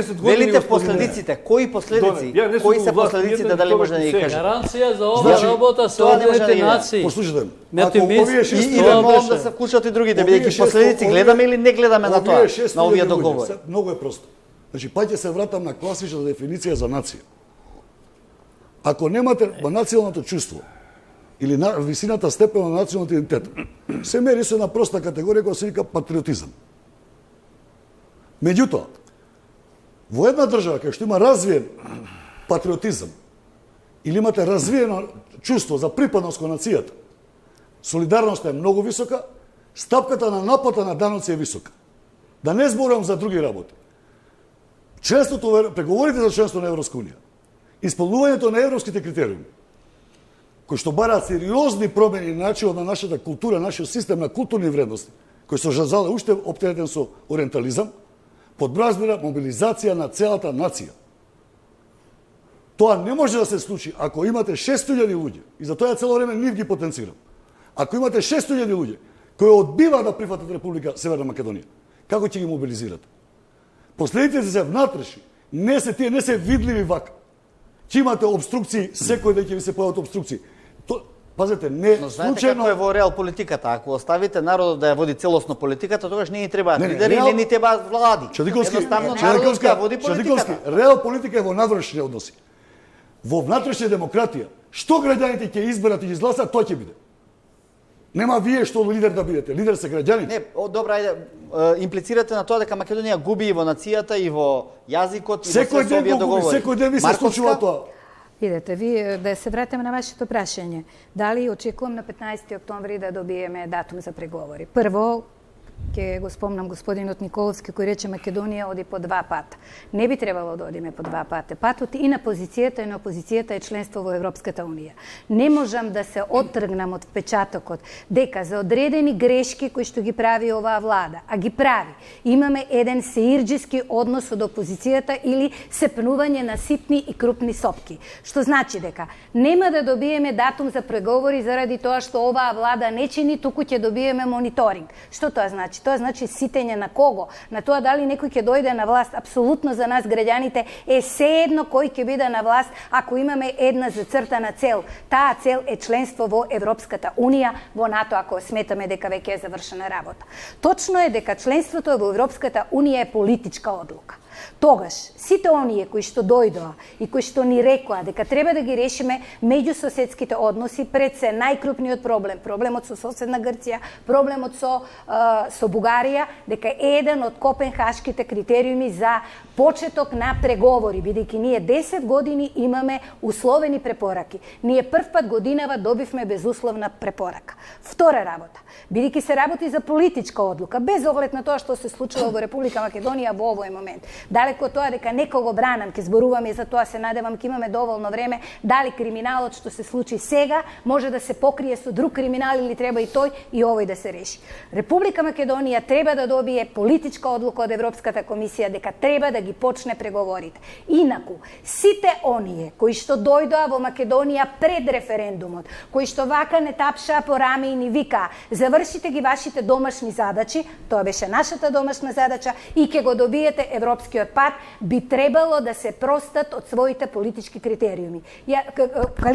со велите последиците, кои последици? Кои се последиците, дали може да ни кажете? Гаранција за ова работа со Обединетите нации. Послушате, ако овие и да молам да се вклучат и другите, бидејќи последици гледаме или не гледаме на тоа, на овие договори. Многу е просто. Значи, па ќе се вратам на класична дефиниција за нација. Ако немате националното чувство или на висината степен на националниот идентитет, се мери со една проста категорија која се вика патриотизам. Меѓутоа, во една држава кај што има развиен патриотизам или имате развиено чувство за припадност кон нацијата, солидарноста е многу висока, стапката на наплата на даноци е висока. Да не зборувам за други работи. Членството, преговорите за членство на Европска унија, исполнувањето на европските критериуми, кои што бараат сериозни промени на начинот на нашата култура, нашиот систем на културни вредности, кој се жазале уште оптеретен со ориентализам, подразбира мобилизација на целата нација. Тоа не може да се случи ако имате 600.000 луѓе, и за тоа цело време нив ги потенцирам. Ако имате 600.000 луѓе кои одбиваат да прифатат Република Северна Македонија, како ќе ги мобилизирате? Последиците се внатрешни, не се видливи вака. Ќе имате обструкции, секој ден ќе ви се појават обструкции. Пазете, не но знаете случајно... како е во реал политиката. Ако оставите народот да ја води целосно политиката, тогаш не ни требаат лидери или не требаат влади. Едноставно народот да води политиката. Реал политика е во надвршни односи. Во внатрешна демократија, што граѓаните ќе изберат и ги изгласат, тоа ќе биде. Нема вие што лидер да бидете, лидер се граѓани. Не, добра, ајде, имплицирате на тоа дека Македонија губи и во нацијата, и во јазикот, и во се овие договори. Секој ден ви се случува тоа. Видете, ви да се вратиме на вашето прашање. Дали очекувам на 15 октомври да добиеме датум за преговори? Прво, ќе го спомнам господинот Николовски кој рече Македонија оди по два пата. Не би требало да одиме по два пата. Патот и на позицијата и на опозицијата е членство во Европската унија. Не можам да се оттргнам од впечатокот дека за одредени грешки кои што ги прави оваа влада, а ги прави, имаме еден сеирџиски однос од опозицијата или сепнување на ситни и крупни сопки. Што значи дека нема да добиеме датум за преговори заради тоа што оваа влада не чини, туку ќе добиеме мониторинг. Што тоа значи? Тоа значи ситење на кого? На тоа дали некој ќе дојде на власт? Апсолутно за нас граѓаните е сеедно кој ќе биде на власт ако имаме една зацртана цел. Таа цел е членство во Европската унија, во НАТО, ако сметаме дека веќе е завршена работа. Точно е дека членството во Европската унија е политичка одлука. Тогаш, сите оние кои што дојдоа и кои што ни рекоа дека треба да ги решиме меѓусоседските односи, пред се најкрупниот проблем, проблемот со соседна Грција, проблемот со Бугарија, дека е еден од копенхашките критериуми за почеток на преговори, бидејќи ние 10 години имаме условени препораки. Ние првпат годинава добивме безусловна препорака. Втора работа, бидејќи се работи за политичка одлука, без оглед на тоа што се случило во Република Македонија во овој момент. Далеко тоа дека некого бранам, ќе зборуваме за тоа, се надевам ќе имаме доволно време, дали криминалот што се случи сега може да се покрие со друг криминал или треба и тој и овој да се реши. Република Македонија треба да добие политичка одлука од Европската комисија дека треба да ги почне преговорите. Инаку, сите оние кои што дојдоа во Македонија пред референдумот, кои што вака не тапшаа по раме и ни вика, завршите ги вашите домашни задачи, тоа беше нашата домашна задача и ќе го добиете европскиот пат, би требало да се простат од своите политички критериуми,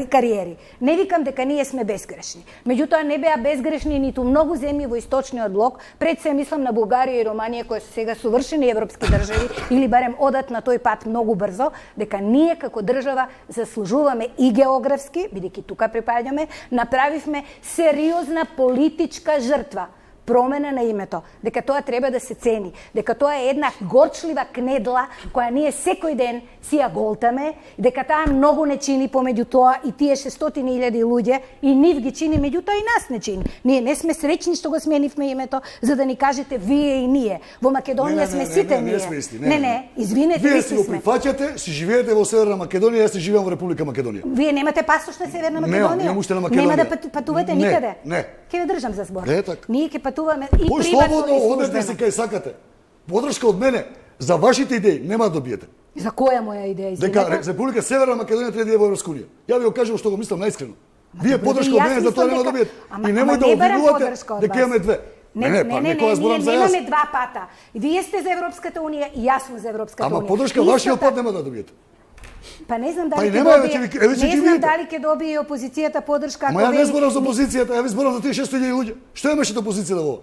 кариери. Не викам дека ние сме безгрешни. Меѓутоа не беа безгрешни ниту многу земји во источниот блок, пред се мислам на Бугарија и Романија кои се сега совршени европски држави или барем одат на тој пат многу брзо, дека ние како држава заслужуваме и географски, бидејќи тука припаѓаме, направивме сериозна политичка жртва, промена на името, дека тоа треба да се цени, дека тоа е една горчлива кнедла која ние секој ден си ја голтаме, дека таа многу не чини помеѓу тоа и тие 600.000 луѓе и нив ги чини, меѓутоа и нас не чини. Ние не сме среќни што го сменивме името за да ни кажете вие и ние. Во Македонија сме сите ние. Не, извинете, вие си го прифаќате, си живеете во Северна Македонија, јас си живеам во Република Македонија. Вие немате пасош на Северна Македонија? Немам уште на Македонија. Нема да патувате никаде? Не. Ќе ве држам за збор. Така. Ние ќе патуваме и приватно и слободно одете службено. си кај сакате. Подршка од мене за вашите идеи нема да добиете. За која моја идеја, Дека извинете? Република Северна Македонија треба да е во Европска унија. Ја ви го кажам што го мислам наискрено. Вие подршка од мене за тоа нема да добиете. И немој да обвинувате дека имаме две. Не, ние немаме два пата. Вие сте за Европската унија и јас сум за Европската унија. Ама подршка вашиот пат нема да добиете. Па не знам Па дали и ќе нема, добие. еве ќе Не ги знам видите. дали ќе добие опозицијата подршка Ма ја не зборам за опозицијата, ја ви зборам за тие 600.000 луѓе. Што имаше до опозицијата во?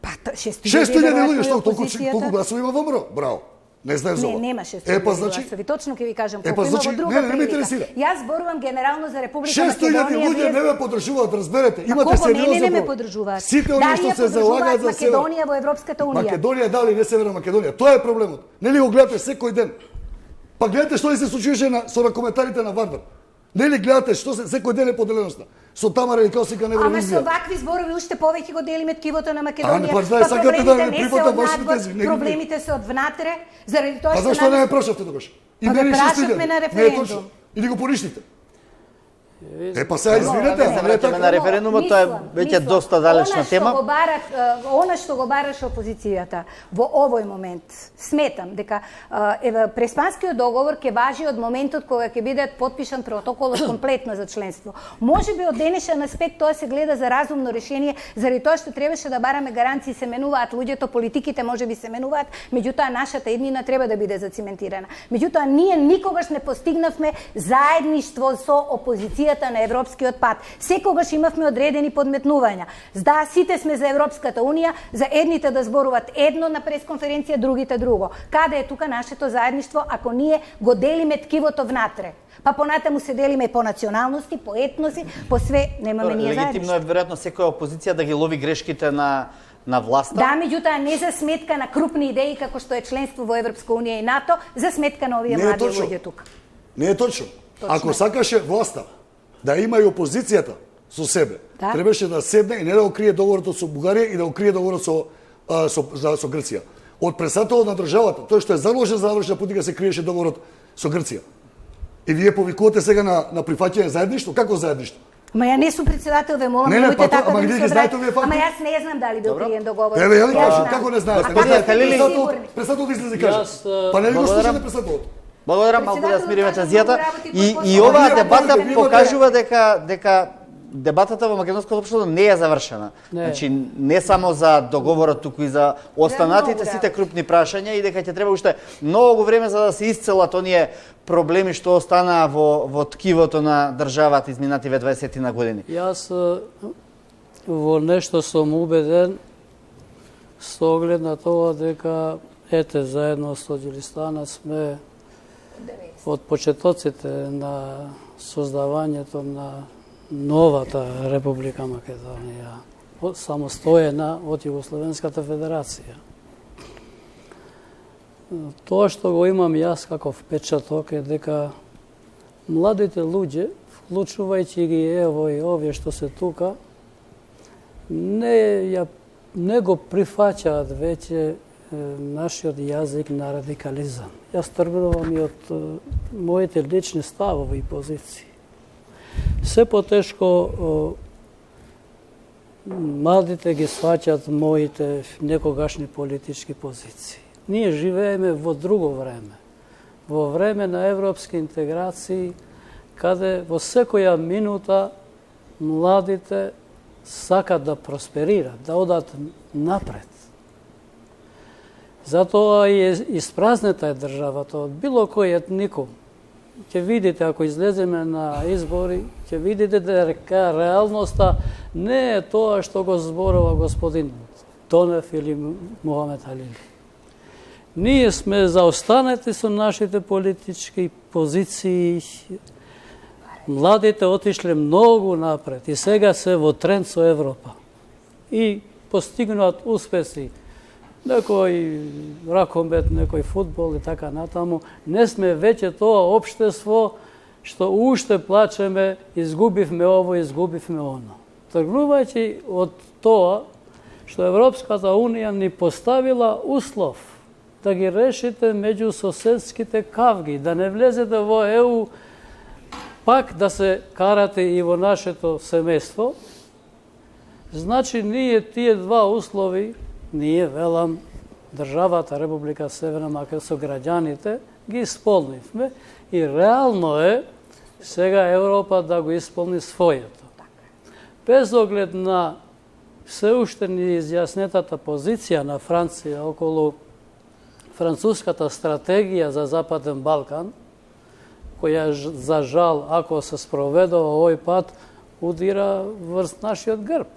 Па 600.000 луѓе, што опозицијата? толку гласови има во МРО? Браво. Не знаев за Не, ова. нема 600.000 Па значи гласови. Точно ќе ви кажам па колку има значи, во друга не ме прилика. интересира. Јас зборувам генерално за Република 600.000 Македонија. луѓе не ме поддржуваат, разберете. Ма Имате кого мене не сериозно. ме поддржуваат? Сите оние Дали што ја се залагаат поддржуваат за Север. Македонија во Европската унија? Македонија дали не Северна Македонија. Тоа е проблемот. Нели го гледате секој ден? Па гледате што ли се случуваше со коментарите на Вардар. Нели гледате што се секој ден е поделеноста. Со Тамара и Косика на Ама со Евровизија. вакви зборови уште повеќе го делиме ткивото на А, не, Македонија. па знаеш, сакате да проблемите не не се прифатам од вашите надвор, тези, не ги проблемите се од внатре, заради тоа Па што зашто не ме прашавте тогаш? Па мене ме и прашавме 600.000. на Не е референдум. точно. Или го поништите. Па сега извинете, се ама не е враќаме така. на референдумот, тоа е веќе доста далечна тема. Она што го бараше опозицијата во овој момент, сметам дека Преспанскиот договор ќе важи од моментот кога ќе биде подпишан протоколот комплетно за членство. Можеби од денешен аспект тоа се гледа за разумно решение, заради тоа што требаше да бараме гаранции, се менуваат луѓето, политиките можеби се менуваат, меѓутоа нашата еднина треба да биде зациментирана. Меѓутоа ние никогаш не постигнавме заедништво со опозицијата на европскиот пат. Секогаш имавме одредени подметнувања. Да, сите сме за Европската унија, за едните да зборуваат едно на пресконференција, другите друго. Каде е тука нашето заедништво ако ние го делиме ткивото внатре? Па понатаму се делиме и по националности, по етноси, по све, немаме ние Легитимно заедништво. е веројатно секоја опозиција да ги лови грешките на власта. Да, меѓутоа не за сметка на крупни идеи како што е членство во Европска унија и НАТО, за сметка на овие млади луѓе тука. Не е точно. Ако сакаше власта да има и опозицијата со себе, Да. требаше да седне и не да го крие договорот со Бугарија и да го крие договорот со Грција. Од председателот на државата, тој што е заложен за завршна политика, се криеше договорот со Грција. И вие повикувате сега на прифаќање заедништво? Како заедништво? Ама ја не сум председател, ве молам, Не, немојте па, така ама да ми вие се ги знаете обраќате. овие факти? Ама јас не знам дали бил криен договор. Еве, ја ви кажам, знам. како не знаете? А Господине како Халили, сте сигурни? Председателот излезе и каже. Јас, Па не ли го благодарам. слушате председателот? Благодарам, малку да Председателот смириме кажа тензијата. многу работи кои И посебно. оваа Вие дебата имате- покажува дека дебатата во македонското општество не е завршена. Не. Значи не само за договорот, туку и за останатите многу сите работи. крупни прашања и дека ќе треба уште многу време за да се исцелат оние проблеми што останаа во ткивото на државата изминативе 20 на години. Јас во нешто сум убеден со оглед на тоа дека ете заедно со Ѓелистана сме од почетоците на создавањето на новата Република Македонија, самостојна од Југословенската федерација. Тоа што го имам јас како впечаток е дека младите луѓе, вклучувајќи ги ево и овие што се тука, не го прифаќаат веќе нашиот јазик на радикализам. Јас тргнувам и од моите лични ставови и позиции. Се потешко младите ги сваќаат моите некогашни политички позиции. ние живееме во друго време. Во време на европски интеграции, каде во секоја минута младите сакат да просперират, да одат напред. Затоа и испразнета е државата од било кој етникум. Ќе видите, ако излеземе на избори, ќе видите дека реалноста не е тоа што го зборува господин Донев или Мухамед Халили. Ние сме заостанати со нашите политички позиции. Младите отишле многу напред и сега се во тренд со Европа. И постигнуваат успеси. Некој ракомет, некој фудбал и така натаму. Не сме веќе тоа општество што уште плачеме, изгубивме ово, изгубивме оно. Тргнувајќи од тоа што Европската Унија ни поставила услов да ги решите меѓусоседските кавги, да не влезете во ЕУ, пак да се карате и во нашето семејство, значи ние тие два услови, ние, велам, државата Република Северна Македонија со граѓаните, ги исполнивме и реално е сега Европа да го исполни своето. Без оглед на се уште ни изјаснетата позиција на Франција околу француската стратегија за Западен Балкан, која за жал, ако се спроведува овој пат, удира врз нашиот грб.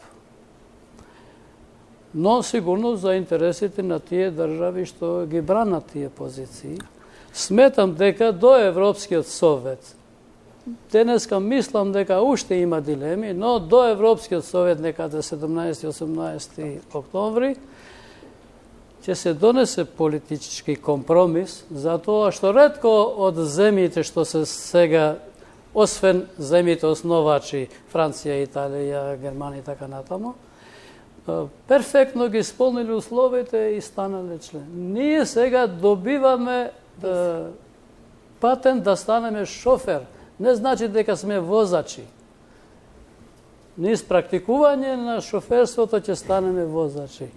Но сигурно за интересите на тие држави што ги бранат тие позиции. Сметам дека до Европскиот совет, денеска мислам дека уште има дилеми, но до Европскиот совет некаде 17-18 октомври ќе се донесе политички компромис за тоа што ретко од земјите што се сега, освен земјите основачи Франција, Италија, Германија и така натаму, перфектно ги исполнили условите и станале член. Ние сега добиваме патент да станеме шофер. Не значи дека сме возачи. Низ практикување на шоферството ќе станеме возачи.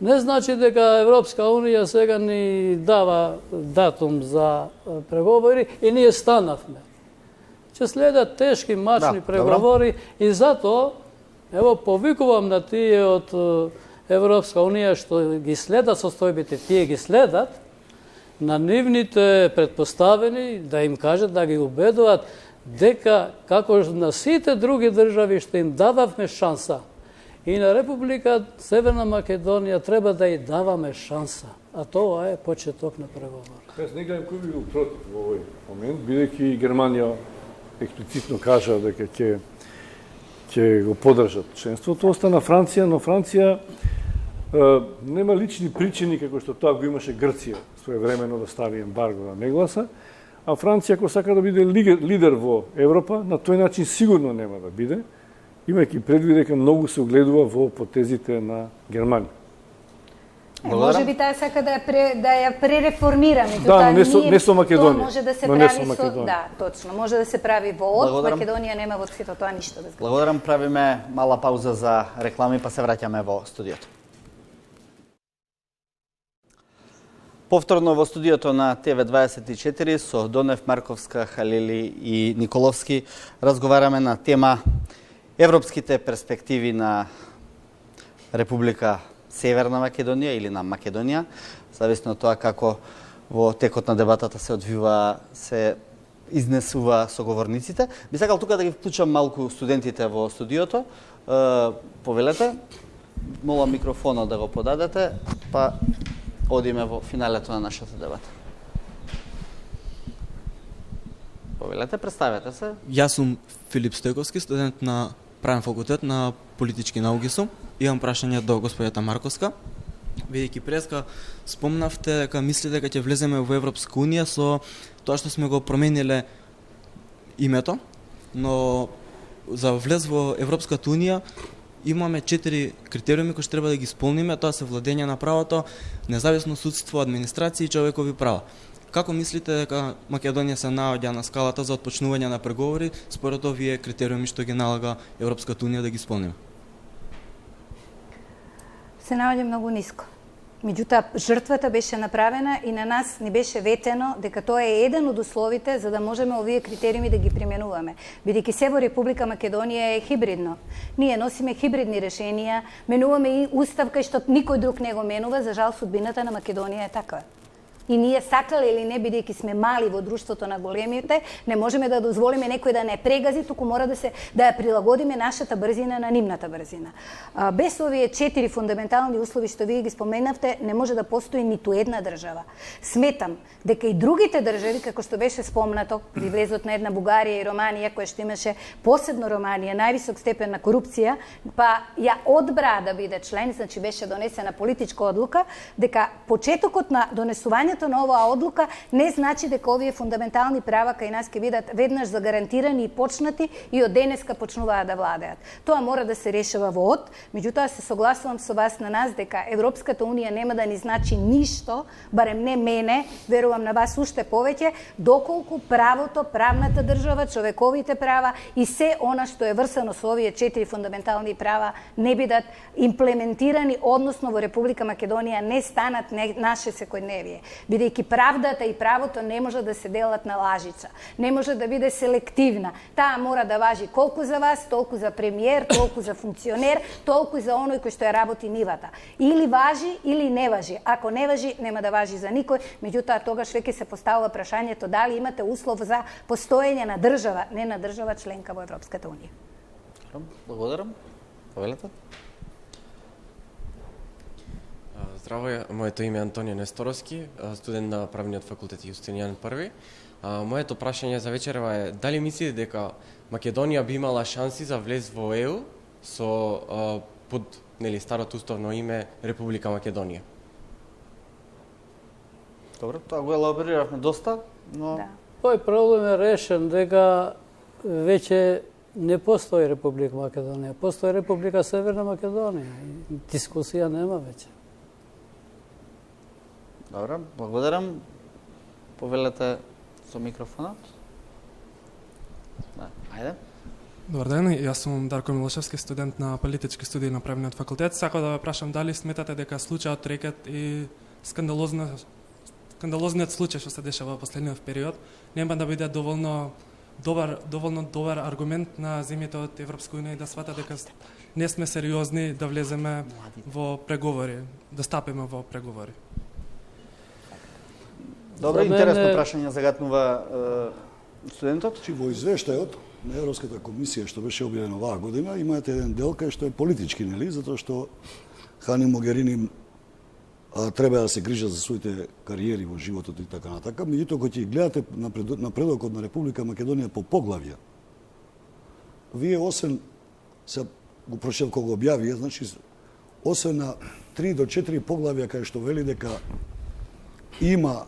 Не значи дека Европска Унија сега ни дава датум за преговори и ние станавме. Ќе следат тешки, мачни преговори и затоа, ево, повикувам на тие од Европска Унија што ги следат состојбите, тие ги следат, на нивните предпоставени да им кажат, да ги убедуваат дека како на сите други држави што им дававме шанса, и на Република Северна Македонија треба да ја даваме шанса, а тоа е почеток на преговор. Јас не гледам кој би бил против во овој момент, бидејќи Германија експлицитно кажа дека ќе го поддржат членството, остана Франција, но Франција нема лични причини како што тоа го имаше Грција своевремено да стави ембарго на негласа, а Франција ако сака да биде лидер во Европа, на тој начин сигурно нема да биде, имајќи предвид дека многу се огледува во потезите на Германија. Може би таа сака да ја пререформира, да, но не со Македонија. Тоа може да се прави со... Да, точно. Може да се прави во од Македонија, нема во сето тоа ништо да згледа. Благодарам, правиме мала пауза за реклами, па се враќаме во студиото. Повторно во студиото на ТВ24 со Донев, Марковска, Халили и Николовски разговараме на тема европските перспективи на Република Северна Македонија или на Македонија, зависно од тоа како во текот на дебатата се одвива, се изнесува соговорниците. Би сакал тука да ги вклучам малку студентите во студиото. Повелете, молам микрофонот да го подадете, па одиме во финалето на нашата дебата. Повелете, представете се. Јас сум Филип Стојковски, студент на Правен факултет на политички науки сум. Имам прашање до господјата Марковска. Бидејќи преска спомнавте дека мислите дека ќе влеземе во Европска Унија со тоа што сме го промениле името, но за влез во Европската Унија имаме 4 критериуми кои што треба да ги исполниме, тоа се владење на правото, независно судство, администрација и човекови права. Како мислите дека Македонија се наоѓа на скалата за отпочнување на преговори според овие критериуми што ги налага Европската Унија да ги исполниме? Се наоѓа многу ниско. Меѓутоа, жртвата беше направена и на нас ни беше ветено дека тоа е еден од условите за да можеме овие критериуми да ги применуваме. Бидејќи се во Република Македонија е хибридно. Ние носиме хибридни решенија, менуваме и устав кај што никој друг не го менува, за жал судбината на Македонија е таква. И ние сакале или не, бидејќи сме мали во друштвото на големите, не можеме да дозволиме некој да не прегази, туку мора да ја прилагодиме нашата брзина на нивната брзина. Без овие 4 фундаментални услови што вие ги споменавте, не може да постои ниту една држава. Сметам дека и другите држави, како што беше спомнато, при влезот на една Бугарија и Романија, која што имаше посебно Романија, највисок степен на корупција, па ја одбра да биде член, значи беше донесена политичка одлука, дека почетокот на донесување на оваа одлука не значи дека овие фундаментални права кај нас ќе бидат веднаш загарантирани и почнати и од денеска почнуваат да владеат. Тоа мора да се решава во од, меѓутоа се согласувам со вас на нас дека Европската унија нема да ни значи ништо, барем не мене, верувам на вас уште повеќе, доколку правото, правната држава, човековите права и се она што е врсано со овие 4 фундаментални права не бидат имплементирани, односно во Република Македонија не станат наше секојдневие. Бидејќи правдата и правото не може да се делат на лажица, не може да биде селективна. Таа мора да важи колку за вас, толку за премиер, толку за функционер, толку и за оној кој што ја работи нивата. Или важи, или не важи. Ако не важи, нема да важи за никој, меѓутоа тогаш веќе се поставува прашањето дали имате услов за постоење на држава, не на држава членка во Европската унија. Благодарам. Повелете. Здраво, моето име е Антонио Несторовски, студент на правниот факултет Јустинијан I. Моето прашање за вечерва е дали мислите дека Македонија би имала шанси за влез во ЕУ со под старото уставно име Република Македонија? Добро, тоа го елабориравме доста, но Тој проблем е решен дека веќе не постои Република Македонија, постои Република Северна Македонија. Дискусија нема веќе. Добро, благодарам. Повелете со микрофонот. Да, ајде. Добар ден, јас сум Дарко Милошевски, студент на политички студии на правниот факултет. Сакам да ве прашам дали сметате дека случајот Рекет и скандалозниот случај што се дешава во последниот период нема да биде доволно добар аргумент на земјите од Европска унија и да сватат дека не сме сериозни да влеземе во преговори, да стапиме во преговори. Добро, интересно прашање загатнува студентот. Во извештајот на Европската комисија што беше објавен оваа година имате еден дел кај што е политички, нели, затоа што Хани Могерини треба да се грижат за своите кариери во животот и така натака. Меѓутоа, кога ќе гледате напредокот на Република Македонија по поглавја, вие освен се го прочитав кога го објавија, значи освен на 3 до 4 поглавја кај што вели дека има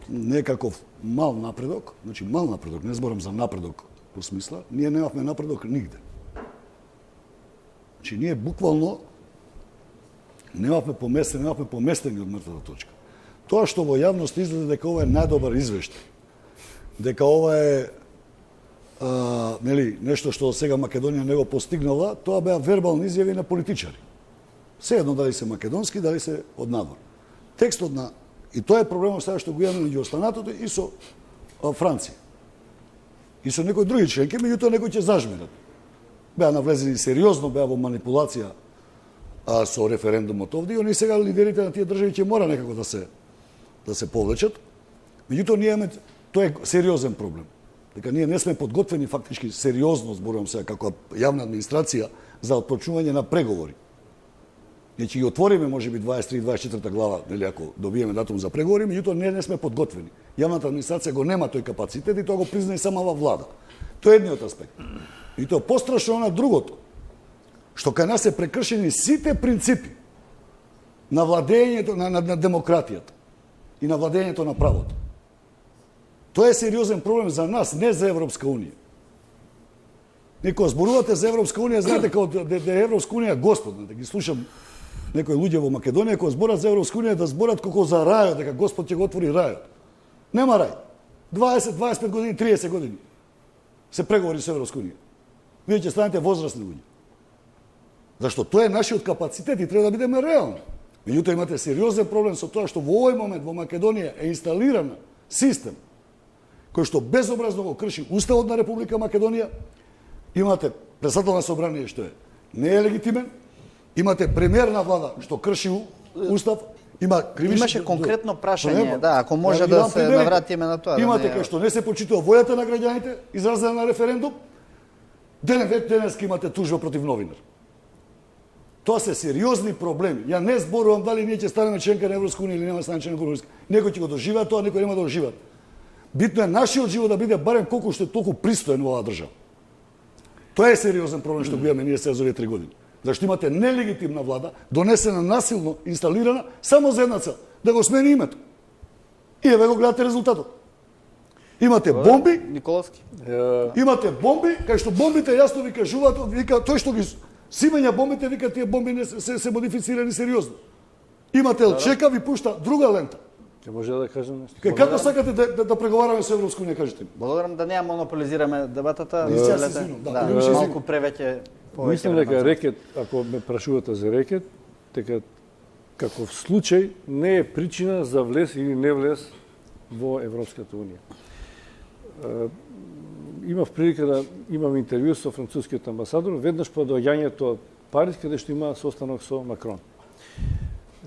некаков мал напредок, значи мал напредок, не зборам за напредок во смисла, ние немавме напредок нигде. Значи ние буквално немавме поместени од мртвата точка. Тоа што во јавност изгледа дека ова е најдобар извештај, дека ова е нешто што сега Македонија не го постигнала, тоа беа вербални изјави на политичари. Sejedno дали се македонски, дали се од надвор. Текстот на и тоа е проблемот сега што го имаме меѓу останатото и со Франција. И со некои други членки, меѓутоа некои ќе зажмират. Беа навлезени сериозно, беа во манипулација со референдумот овде и они сега лидерите на тие држави ќе мора некако да се повлечат. Меѓутоа ние имаме, тоа е сериозен проблем. Дека ние не сме подготвени фактички сериозно, зборувам сега како јавна администрација за отпочнување на преговори. Ние ќе ги отвориме можеби 23-24 глава, нели ако добиеме датум за преговори, меѓутоа не сме подготвени. Јавната администрација го нема тој капацитет и тоа го призна и самава влада. Тоа е едниот аспект. И тоа пострашно на другото, што кај нас се прекршени сите принципи на владењето на демократијата и на владењето на правото. Тоа е сериозен проблем за нас, не за Европска унија. Некој зборувате за Европска унија, знаете како да е Европска унија Господ, да ги слушам некои луѓе во Македонија кои зборат за Европска унија да зборат како за рајот, дека Господ ќе го отвори рајот. Нема рај. 20, 25 години, 30 години се преговори со Европска унија. Вие ќе станете возрастни луѓе. Зашто тоа е нашиот капацитет и треба да бидеме реални. Меѓутоа имате сериозен проблем со тоа што во овој момент во Македонија е инсталиран систем кој што безобразно го крши Уставот на Република Македонија. Имате председател на собрание што не е легитимен, имате премиер на влада што крши Устав, има кривични... Имаше конкретно прашање, да, ако може да се навратиме на тоа. Имате кај што не се почитува војата на граѓаните, изразена на референдум, денеска имате тужба против новинар. Тоа се сериозни проблеми. Ја не зборувам дали ние ќе станеме членка на Европска унија или нема стане членка на Европска. Некој ќе го доживеа тоа, некој нема да го доживеат. Битно е нашиот живот да биде барем колку што е толку пристоен во оваа држава. Тоа е сериозен проблем што го имаме ние сега за овие 3 години. Зашто имате нелегитимна влада, донесена насилно, инсталирана, само за една цел, да го смени името. И еве го гледате резултатот. Имате бомби, Николовски. Имате бомби, кај што бомбите јасно ви кажуваат, вика тој што ги симења бомбите, вика тие бомби не се модифицирани сериозно. Имате Елчека, ви пушта друга лента. Ќе може да кажам нешто? Како сакате да преговараме со Европска унија, кажете ми? Благодарам да не монополизираме дебатата. Да, малку превеќе повеќе. Мислам дека рекет, ако ме прашувате за рекет, дека каков случај не е причина за влез или не влез во Европската унија. Имав прилика да имам интервју со францускиот амбасадор веднаш по доаѓањето од Париз, каде што има состанок со Макрон.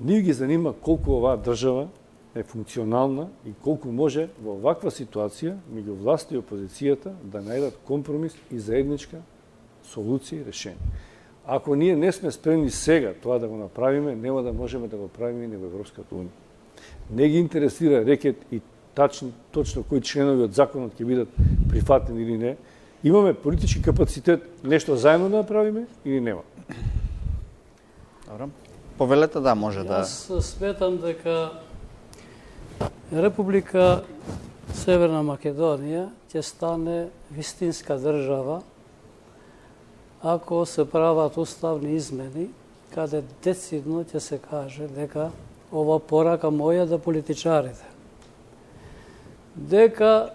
Ние ги занима колку оваа држава е функционална и колку може во ваква ситуација меѓу власта и опозицијата да најдат компромис и заедничка солуција и решение. Ако ние не сме спремни сега тоа да го направиме, нема да можеме да го правиме и во Европската унија. Не ги интересира рекет и точно кои членови од законот ќе бидат прифатени или не. Имаме политички капацитет нешто заедно да направиме или нема. Добро. Повелете да може да. Јас сметам дека Република Северна Македонија ќе стане вистинска држава ако се прават уставни измени, каде децидно ќе се каже дека ова порака моја да политичарите. Дека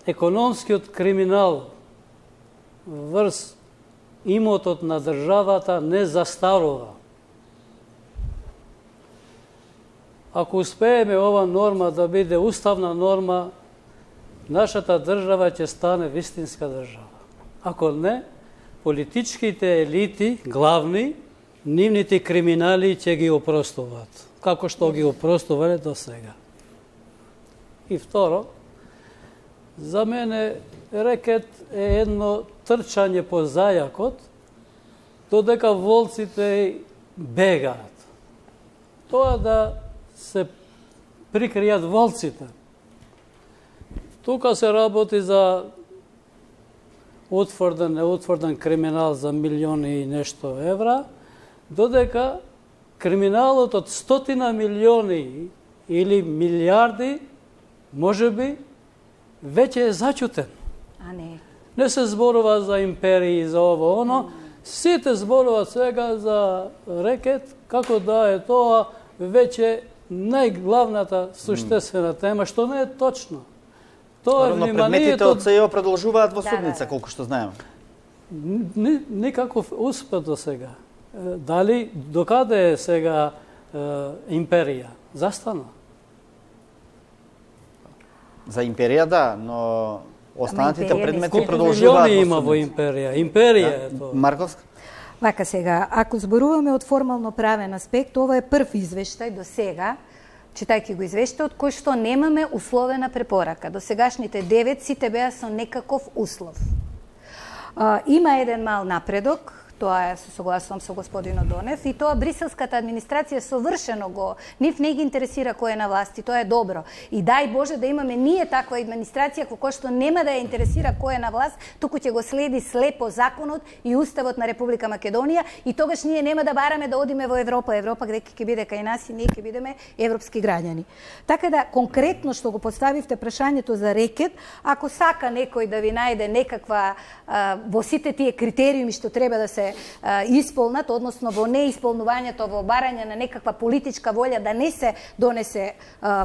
економскиот криминал врз имотот на државата не застарува. Ако успееме ова норма да биде уставна норма, нашата држава ќе стане вистинска држава. Ако не, политичките елити, главни, нивните криминали ќе ги опростуваат, како што ги опростувале до сега. И второ, за мене рекет е едно трчање по зајакот, додека волците бегаат. Тоа да се прикријат волците. Тука се работи за утврден, неутврден криминал за милиони и нешто евра, додека криминалот од 100 милиони или милиарди можеби веќе е зачутен. А не. Не се зборува за империи, за ово, оно. Сите зборуваат сега за рекет, како да е тоа веќе најглавната суштествена тема, што не е точно. Тоа е предметите од СЈО продолжуваат во судница, колку што знаеме. Никаков успех до сега. Дали, докаде е сега империја? Застана. За империја да, но останатите предмети колку продолжуваат милиони во има во судница. империја? Империја е тоа. Марковска? Вака сега, ако зборуваме од формално правен аспект, ова е прв извештај до сега, читајќи го извештајот, кој што немаме условена препорака. До сегашните 9 сите беа со некаков услов. Има еден мал напредок, тоа е, се согласувам со господинот Донев, и тоа бриселската администрација совршено го, нив не ги интересира кој е на власти, тоа е добро. И дај Боже да имаме ние таква администрација која што нема да ја интересира кој е на власт, туку ќе го следи слепо законот и уставот на Република Македонија, и тогаш ние нема да бараме да одиме во Европа. Европа дека ќе биде кај нас и ние ќе бидеме европски граѓани. Така да конкретно што го поставивте прашањето за рекет, ако сака некој да ви најде некаква во сите тие критериуми што треба да се се исполнат, односно во неисполнувањето, во барање на некаква политичка волја да не се донесе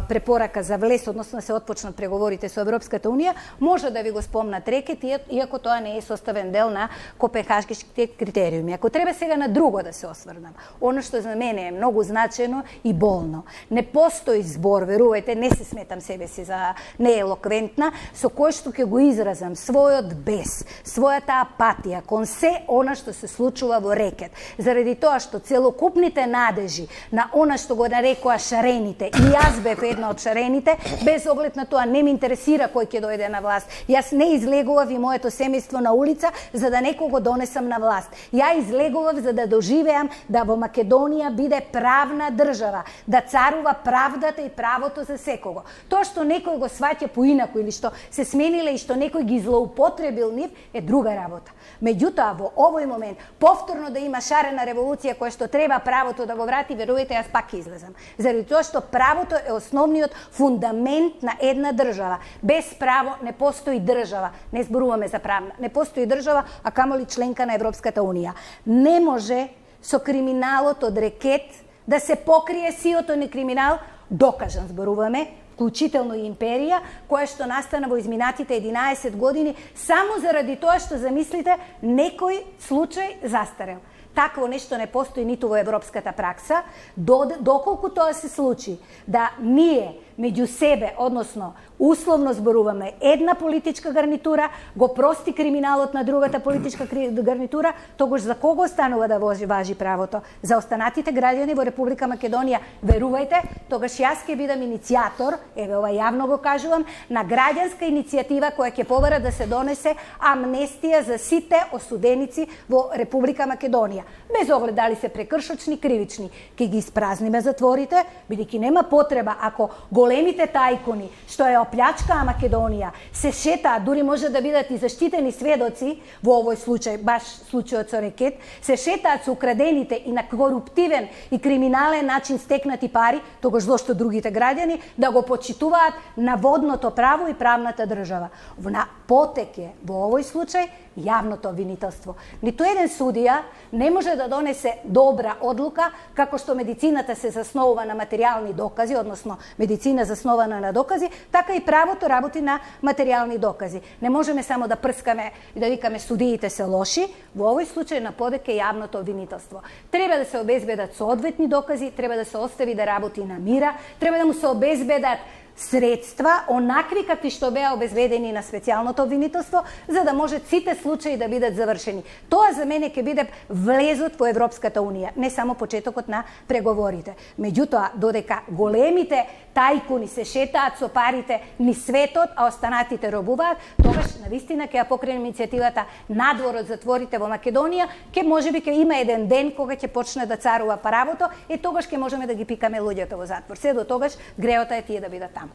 препорака за влез, односно да се отпочнат преговорите со Европската Унија, може да ви го спомнат рекет, иако тоа не е составен дел на копенхашките критериуми. Ако треба сега на друго да се осврнам, оно што за мене е многу значено и болно. Не постои збор, верувајте, не се сметам себе си за неелоквентна, со кој што ќе го изразам својот бес, својата апатија кон се она што се случува во рекет. Заради тоа што целокупните надежи на она што го нарекоа шарените, и јас бев една од шарените, без оглед на тоа не ме интересира кој ќе дојде на власт. Јас не излегував и моето семејство на улица за да некого донесам на власт. Ја излегував за да доживеам да во Македонија биде правна држава, да царува правдата и правото за секого. Тоа што некој го сваќа поинаку или што се смениле и што некој ги злоупотребил нив е друга работа. Меѓутоа, во овој момент, повторно да има шарена револуција која што треба правото да го врати, верувајте, јас пак излезам. Заради тоа што правото е основниот фундамент на една држава. Без право не постои држава. Не зборуваме за правна. Не постои држава, а камоли членка на Европската Унија. Не може со криминалот од рекет да се покрие сиото на криминал, докажан зборуваме, вклучително и империја, која што настана во изминатите 11 години, само заради тоа што замислите некој случај застарел. Такво нешто не постои ниту во европската пракса, доколку тоа се случи да ние меѓу себе, односно условно зборуваме, една политичка гарнитура го прости криминалот на другата политичка гарнитура, тогаш за кого останува да важи правото? За останатите граѓани во Република Македонија, верувајте, тогаш јас ќе бидам иницијатор, еве ова јавно го кажувам, на граѓанска иницијатива која ќе побара да се донесе амнестија за сите осуденици во Република Македонија. Без оглед дали се прекршочни, кривични, ќе ги испразниме затворите, бидејќи нема потреба ако големите тајкуни што е оплячкаа Македонија се шетаат, дури може да бидат и заштитени сведоци во овој случај, баш случајот со рекет, се шетаат со украдените и на коруптивен и криминален начин стекнати пари, тогаш зошто другите граѓани да го почитуваат наводното право и правната држава. На потек е во овој случај јавното обвинителство. Ниту еден судија не може да донесе добра одлука како што медицината се заснова на материјални докази, односно медицина заснована на докази, така и правото работи на материјални докази. Не можеме само да прскаме и да викаме судиите се лоши, во овој случај на подек е јавното обвинителство. Треба да се обезбедат соодветни докази, треба да се остави да работи на мира, треба да му се обезбедат средства, онакви какви што беа обезбедени на специјалното обвинителство, за да може сите случаи да бидат завршени. Тоа за мене ќе биде влезот во Европската Унија, не само почетокот на преговорите. Меѓутоа, додека големите тајкуни се шетаат со парите ни светот, а останатите робуваат, тогаш навистина ќе ја покренеме иницијативата надвор од затворите во Македонија, можеби ќе има еден ден кога ќе почне да царува правото, и тогаш ќе можеме да ги пикаме луѓето во затвор. Се до тогаш греота е тие да бидат таму.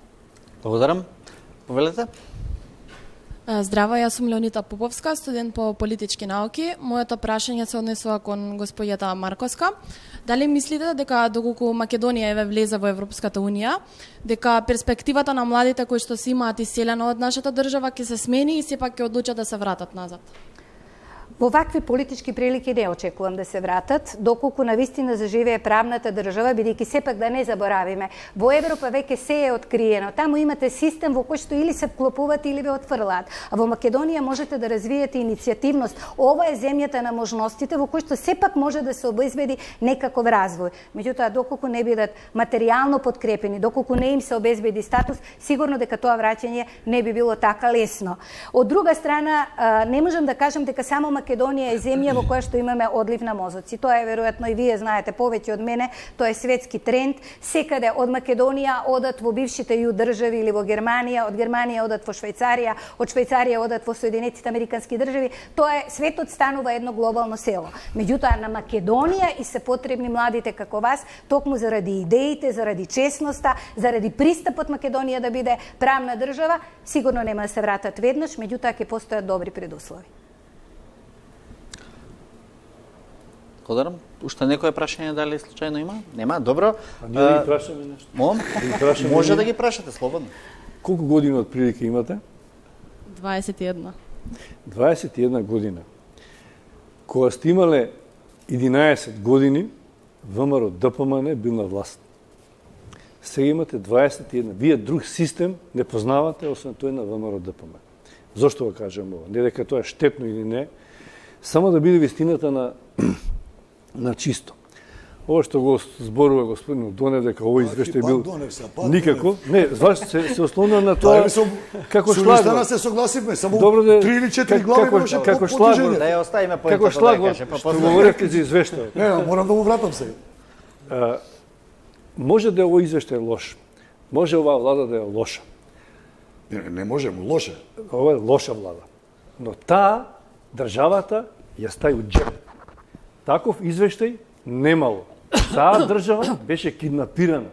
Благодарам. Повелете. Здраво, јас сум Леонита Поповска, студент по политички науки. Моето прашање се однесува кон господјата Марковска. Дали мислите дека доколку Македонија еве влезе во Европската Унија, дека перспективата на младите кои што се имаат иселено од нашата држава ќе се смени и сепак ќе одлучат да се вратат назад? Во вакви политички прилики не очекувам да се вратат, доколку навистина заживее правната држава, бидејќи сепак да не заборавиме, во Европа веќе се е откриено. Таму имате систем во кој што или се вклопувате или ве отфрлаат. А во Македонија можете да развиете иницијативност. Ова е земјата на можностите во кој што сепак може да се обезбеди некаков развој. Меѓутоа, доколку не бидат материјално подкрепени, доколку не им се обезбеди статус, сигурно дека тоа враќање не би било така лесно. Од друга страна, не можам да кажам дека само Македонија е земја во која што имаме одлив на мозоци. Тоа е веројатно и вие знаете повеќе од мене, тоа е светски тренд. Секаде од Македонија одат во бившите ју држави или во Германија, од Германија одат во Швајцарија, од Швајцарија одат во Соединетите Американски држави. Тоа е светот станува едно глобално село. Меѓутоа на Македонија и се потребни младите како вас, токму заради идеите, заради честноста, заради пристапот Македонија да биде правна држава, сигурно нема да се вратат веднаш, меѓутоа ќе постојат добри предуслови. Благодарам. Уште некое прашање дали случајно има? Нема? Добро. А ние да ги прашаме нешто? Може да ги прашате слободно. Колку години од прилика имате? 21. 21 година. Кога сте имале 11 години, ВМРО ДПМН бил на власт. Сега имате 21. Вие друг систем не познавате, освен тој на ВМРО ДПМН. Зошто го кажем ова? Не дека тоа е штетно или не, само да биде вистината на чисто. Ова што го зборува господин Донев дека овој извештај бил никако. Не, се ослонува на тоа како шлагвор. Со се согласивме, само Добро да 3 или 4 глави беше како шлагвор. Да ја оставиме по Како шлагвор што говорите за извештај. Не, морам да му вратам сега. Може да е овој извештај лош. Може оваа влада да е лоша. Не можем, лоша. Ова е лоша влада. Но таа државата ја стави у джеп. Таков извештај немало. Таа држава беше киднапирана,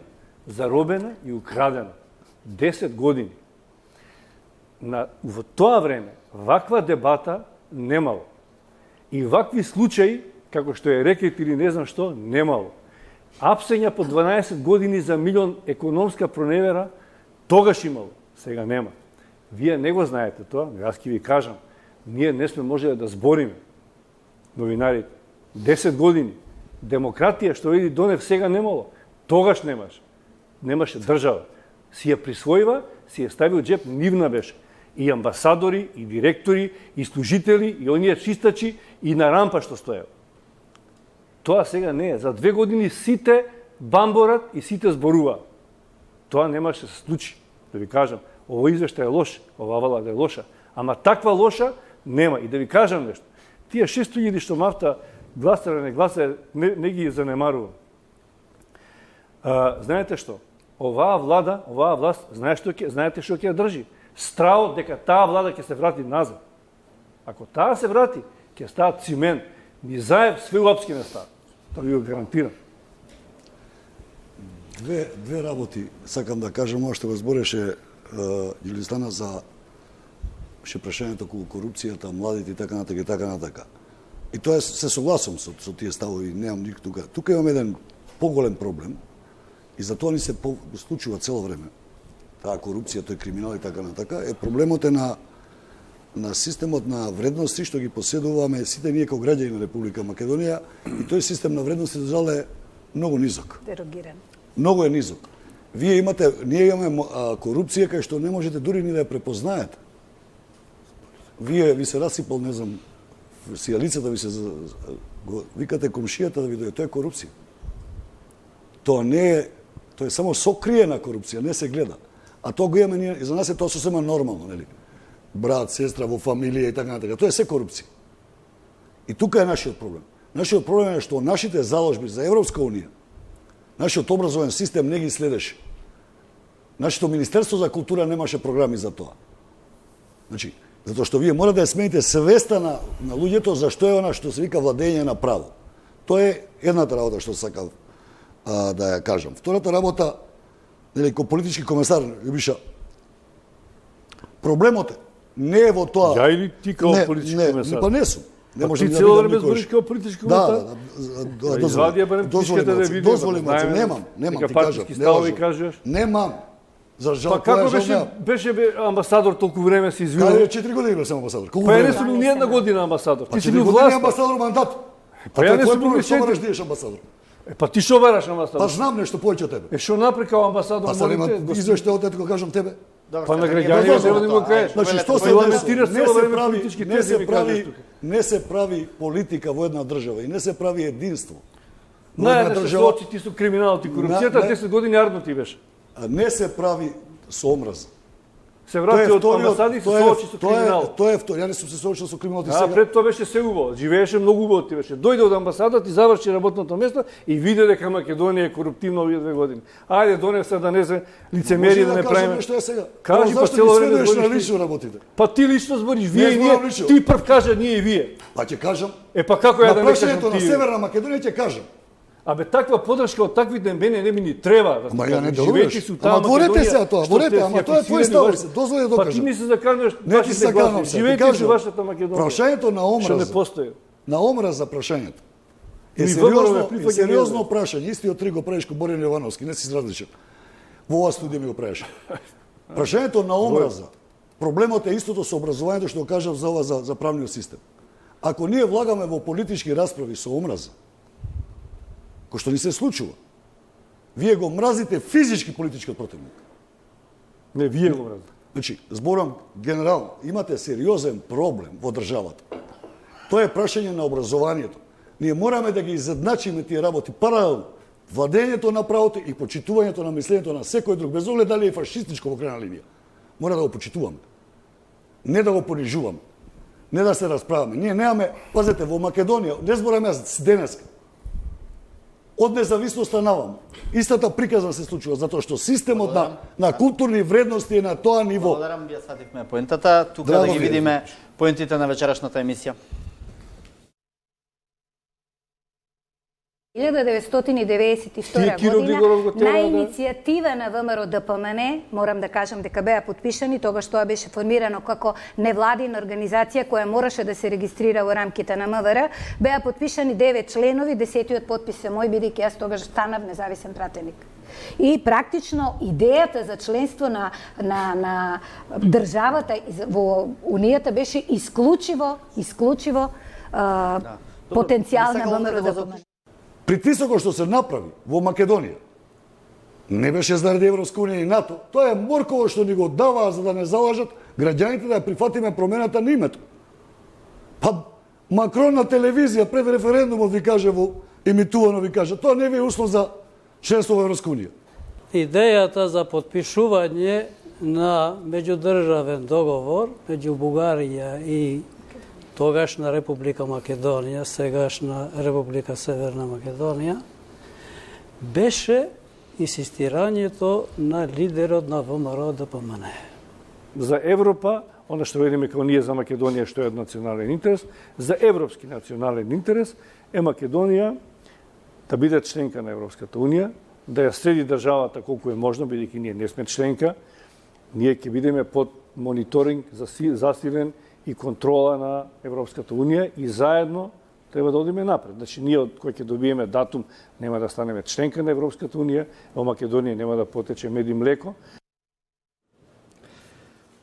заробена и украдена. 10 години. Во тоа време, ваква дебата немало. И вакви случаи, како што е рекет или не знам што, немало. Апсења по 12 години за милион економска проневера, тогаш имало. Сега нема. Вие не го знаете тоа, јас ќе ви кажам. Ние не сме можеле да збориме, новинарите. 10 години. Демократија, што види Донев, сега немало. Тогаш немаше. Немаше држава. Си ја присвоива, си ја стави од джеп, нивна беше. И амбасадори, и директори, и служители, и оние чистачи, и на рампа што стоева. Тоа сега не е. За 2 години сите бамборат и сите зборува. Тоа немаше да се случи. Да ви кажам, овој извештај е лош, оваа влада е лоша. Ама таква лоша нема. И да ви кажам нешто. Тие 600.000 што мафта гласаре, не гласаре, не ги занемарува. Знаете што? Оваа власт, знаете што ќе држи? Страот дека таа влада ќе се врати назад. Ако таа се врати, ќе стават цимент. Ни заев све уапски не стават. Тоа ви го гарантирам. Две работи сакам да кажам, ова што го збореше Јулистана за прашањето околу корупцијата, младите и така натака и така натака. И тоа се согласувам со тие ставови, немам никак тука. Тука имам еден поголем проблем и за тоа ни се случува цело време. Таа корупција, тој криминал и така натака, е проблемот е на системот на вредности што ги поседуваме сите ние како граѓани на Република Македонија и тој систем на вредности е многу низок. Дерогиран. Многу е низок. Ние имаме корупција кај што не можете дури ни да ја препознаете. Ви се расипал, не знам, сијалицата ви се викате комшијата да ви дојде, тоа е корупција. Тоа не е, тоа е само сокриена корупција, не се гледа. А тоа го имаме ние, и за нас е тоа сосема нормално, нели? Брат, сестра во фамилија и така натака. Тоа е се корупција. И тука е нашиот проблем. Нашиот проблем е што нашите заложби за Европска унија, нашиот образовен систем не ги следеше. Нашето Министерство за култура немаше програми за тоа. Значи, затоа што вие мора да ја смените свеста на луѓето за што е она што се вика владење на право. Тоа е едната работа што сакав да ја кажам. Втората работа, нели, ко политички комесар, Љубиша, проблемот не е во тоа. Ја или ти како политички комесар? Не, па не сум. Не може ти цело време збориш како политички комесар? Да. Извади ја барем тишката да видим. Дозволим, немам, ти кажам. Немам. За жал, па како беше амбасадор толку време се извинува? Каде 4 години бил сам амбасадор? Па ја не сум бил ни една година амбасадор. Ти си бил власт. Амбасадор мандат. Па ја не сум бил ни 4. Ти амбасадор. Па ти што бараш амбасадор? Па знам нешто повеќе од тебе. Што направи како амбасадор? Па сам извештај од тоа кажам тебе. Па на граѓани треба да го кажеш. Значи што се ламентираш цело време политички тези ми кажеш тука. Не се прави политика во една држава и не се прави единство. Најдеш се очи ти со криминалот и корупцијата, 10 години ардно ти беше. Не се прави со омраза. Се врати од амбасади се соочи со криминал. Тоа е втор. Ја не сум се соочил со криминалот и сега. Пред тоа беше се убаво. Живееше многу убаво ти беше. Дојде од амбасадата и заврши работното место и виде дека Македонија е коруптивна овие 2 години. Ајде донесе да не се лицемери да не правиме. Кажи па цело време збориш лично работите. Па ти лично збориш, вие и ние. Ти прв кажа ние и вие. Па ќе кажам. Па како ја да не кажам ти? На Северна Македонија ќе кажам. Абе таква подршка од таквите мене не ми ни треба. Ама ја не делуваш. Ама дворете се тоа, дворете, ама тоа е твој став. Дозволи да докажам. Па ти ми се закануваш, не ти се заканувам. Живеете со вашата Македонија. Прашањето на омраза. Што не постои. На омраза прашањето. Е сериозно прашање. Истиот три го правиш ко Борин Јовановски, не си различен. Во оваа студија ми го правиш. Прашањето на омраза. Проблемот е истото со образованието што кажав за ова за правниот систем. Ако ние влагаме во политички расправи со омраза, кој што ни се случува, вие го мразите физички политичкиот противник. Не, вие го мразите. Значи, зборам генерално, имате сериозен проблем во државата. Тоа е прашање на образованието. Ние мораме да ги изедначиме тие работи паралелно. Владењето на правото и почитувањето на мислењето на секој друг, без оглед дали е фашистичко во крајна линија. Мора да го почитуваме. Не да го понижуваме. Не да се расправаме. Ние немаме, пазете, во Македонија, не зборам јас денеска, од независноста наваму. Истата приказна се случува, затоа што системот на културни вредности е на тоа ниво. Благодарам, вие свативме поентата. Тука да ги видиме поентите на вечерашната емисија. 1992 година на иницијатива на ВМРО ДПМН, морам да кажам дека беа подпишани, тогаш тоа беше формирано како невладина организација која мораше да се регистрира во рамките на МВР, беа подпишани 9 членови, 10-тиот подпис е мој, бидејќи јас тогаш станав независен пратеник. И практично идејата за членство на државата во Унијата беше исклучиво потенцијал на ВМРО ДПМН. Притисокот што се направи во Македонија не беше заради Европска унија и НАТО, тоа е морково што ни го даваа за да не залажат граѓаните да ја прифатиме промената на името. Па Макрон на телевизија пред референдумот ви каже во емитувано ви каже, тоа не ви е услов за членство во Европска унија. Идејата за потпишување на меѓудржавен договор меѓу Бугарија и тогашна Република Македонија, сегашна Република Северна Македонија, беше инсистирањето на лидерот на ВМРО ДПМН. За Европа, она што видиме како ние за Македонија што е национален интерес, за европски национален интерес е Македонија да биде членка на Европската унија, да ја следи државата колку е можно, бидејќи ние не сме членка, ние ќе бидеме под мониторинг засилен и контрола на Европската унија и заедно треба да одиме напред. Значи, ние од кој ќе добиеме датум нема да станеме членка на Европската унија, во Македонија нема да потече мед и млеко.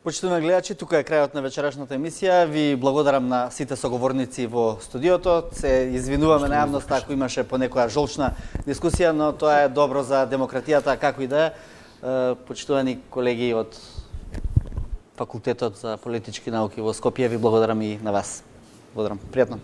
Почитувани гледачи, тука е крајот на вечерашната емисија. Ви благодарам на сите соговорници во студиото. Се извинуваме на јавноста ако имаше понекоја жолчна дискусија, но тоа е добро за демократијата, како и да е. Почитувани колеги од Факултетот за политички науки во Скопје, ви благодарам и на вас. Благодарам. Пријатно.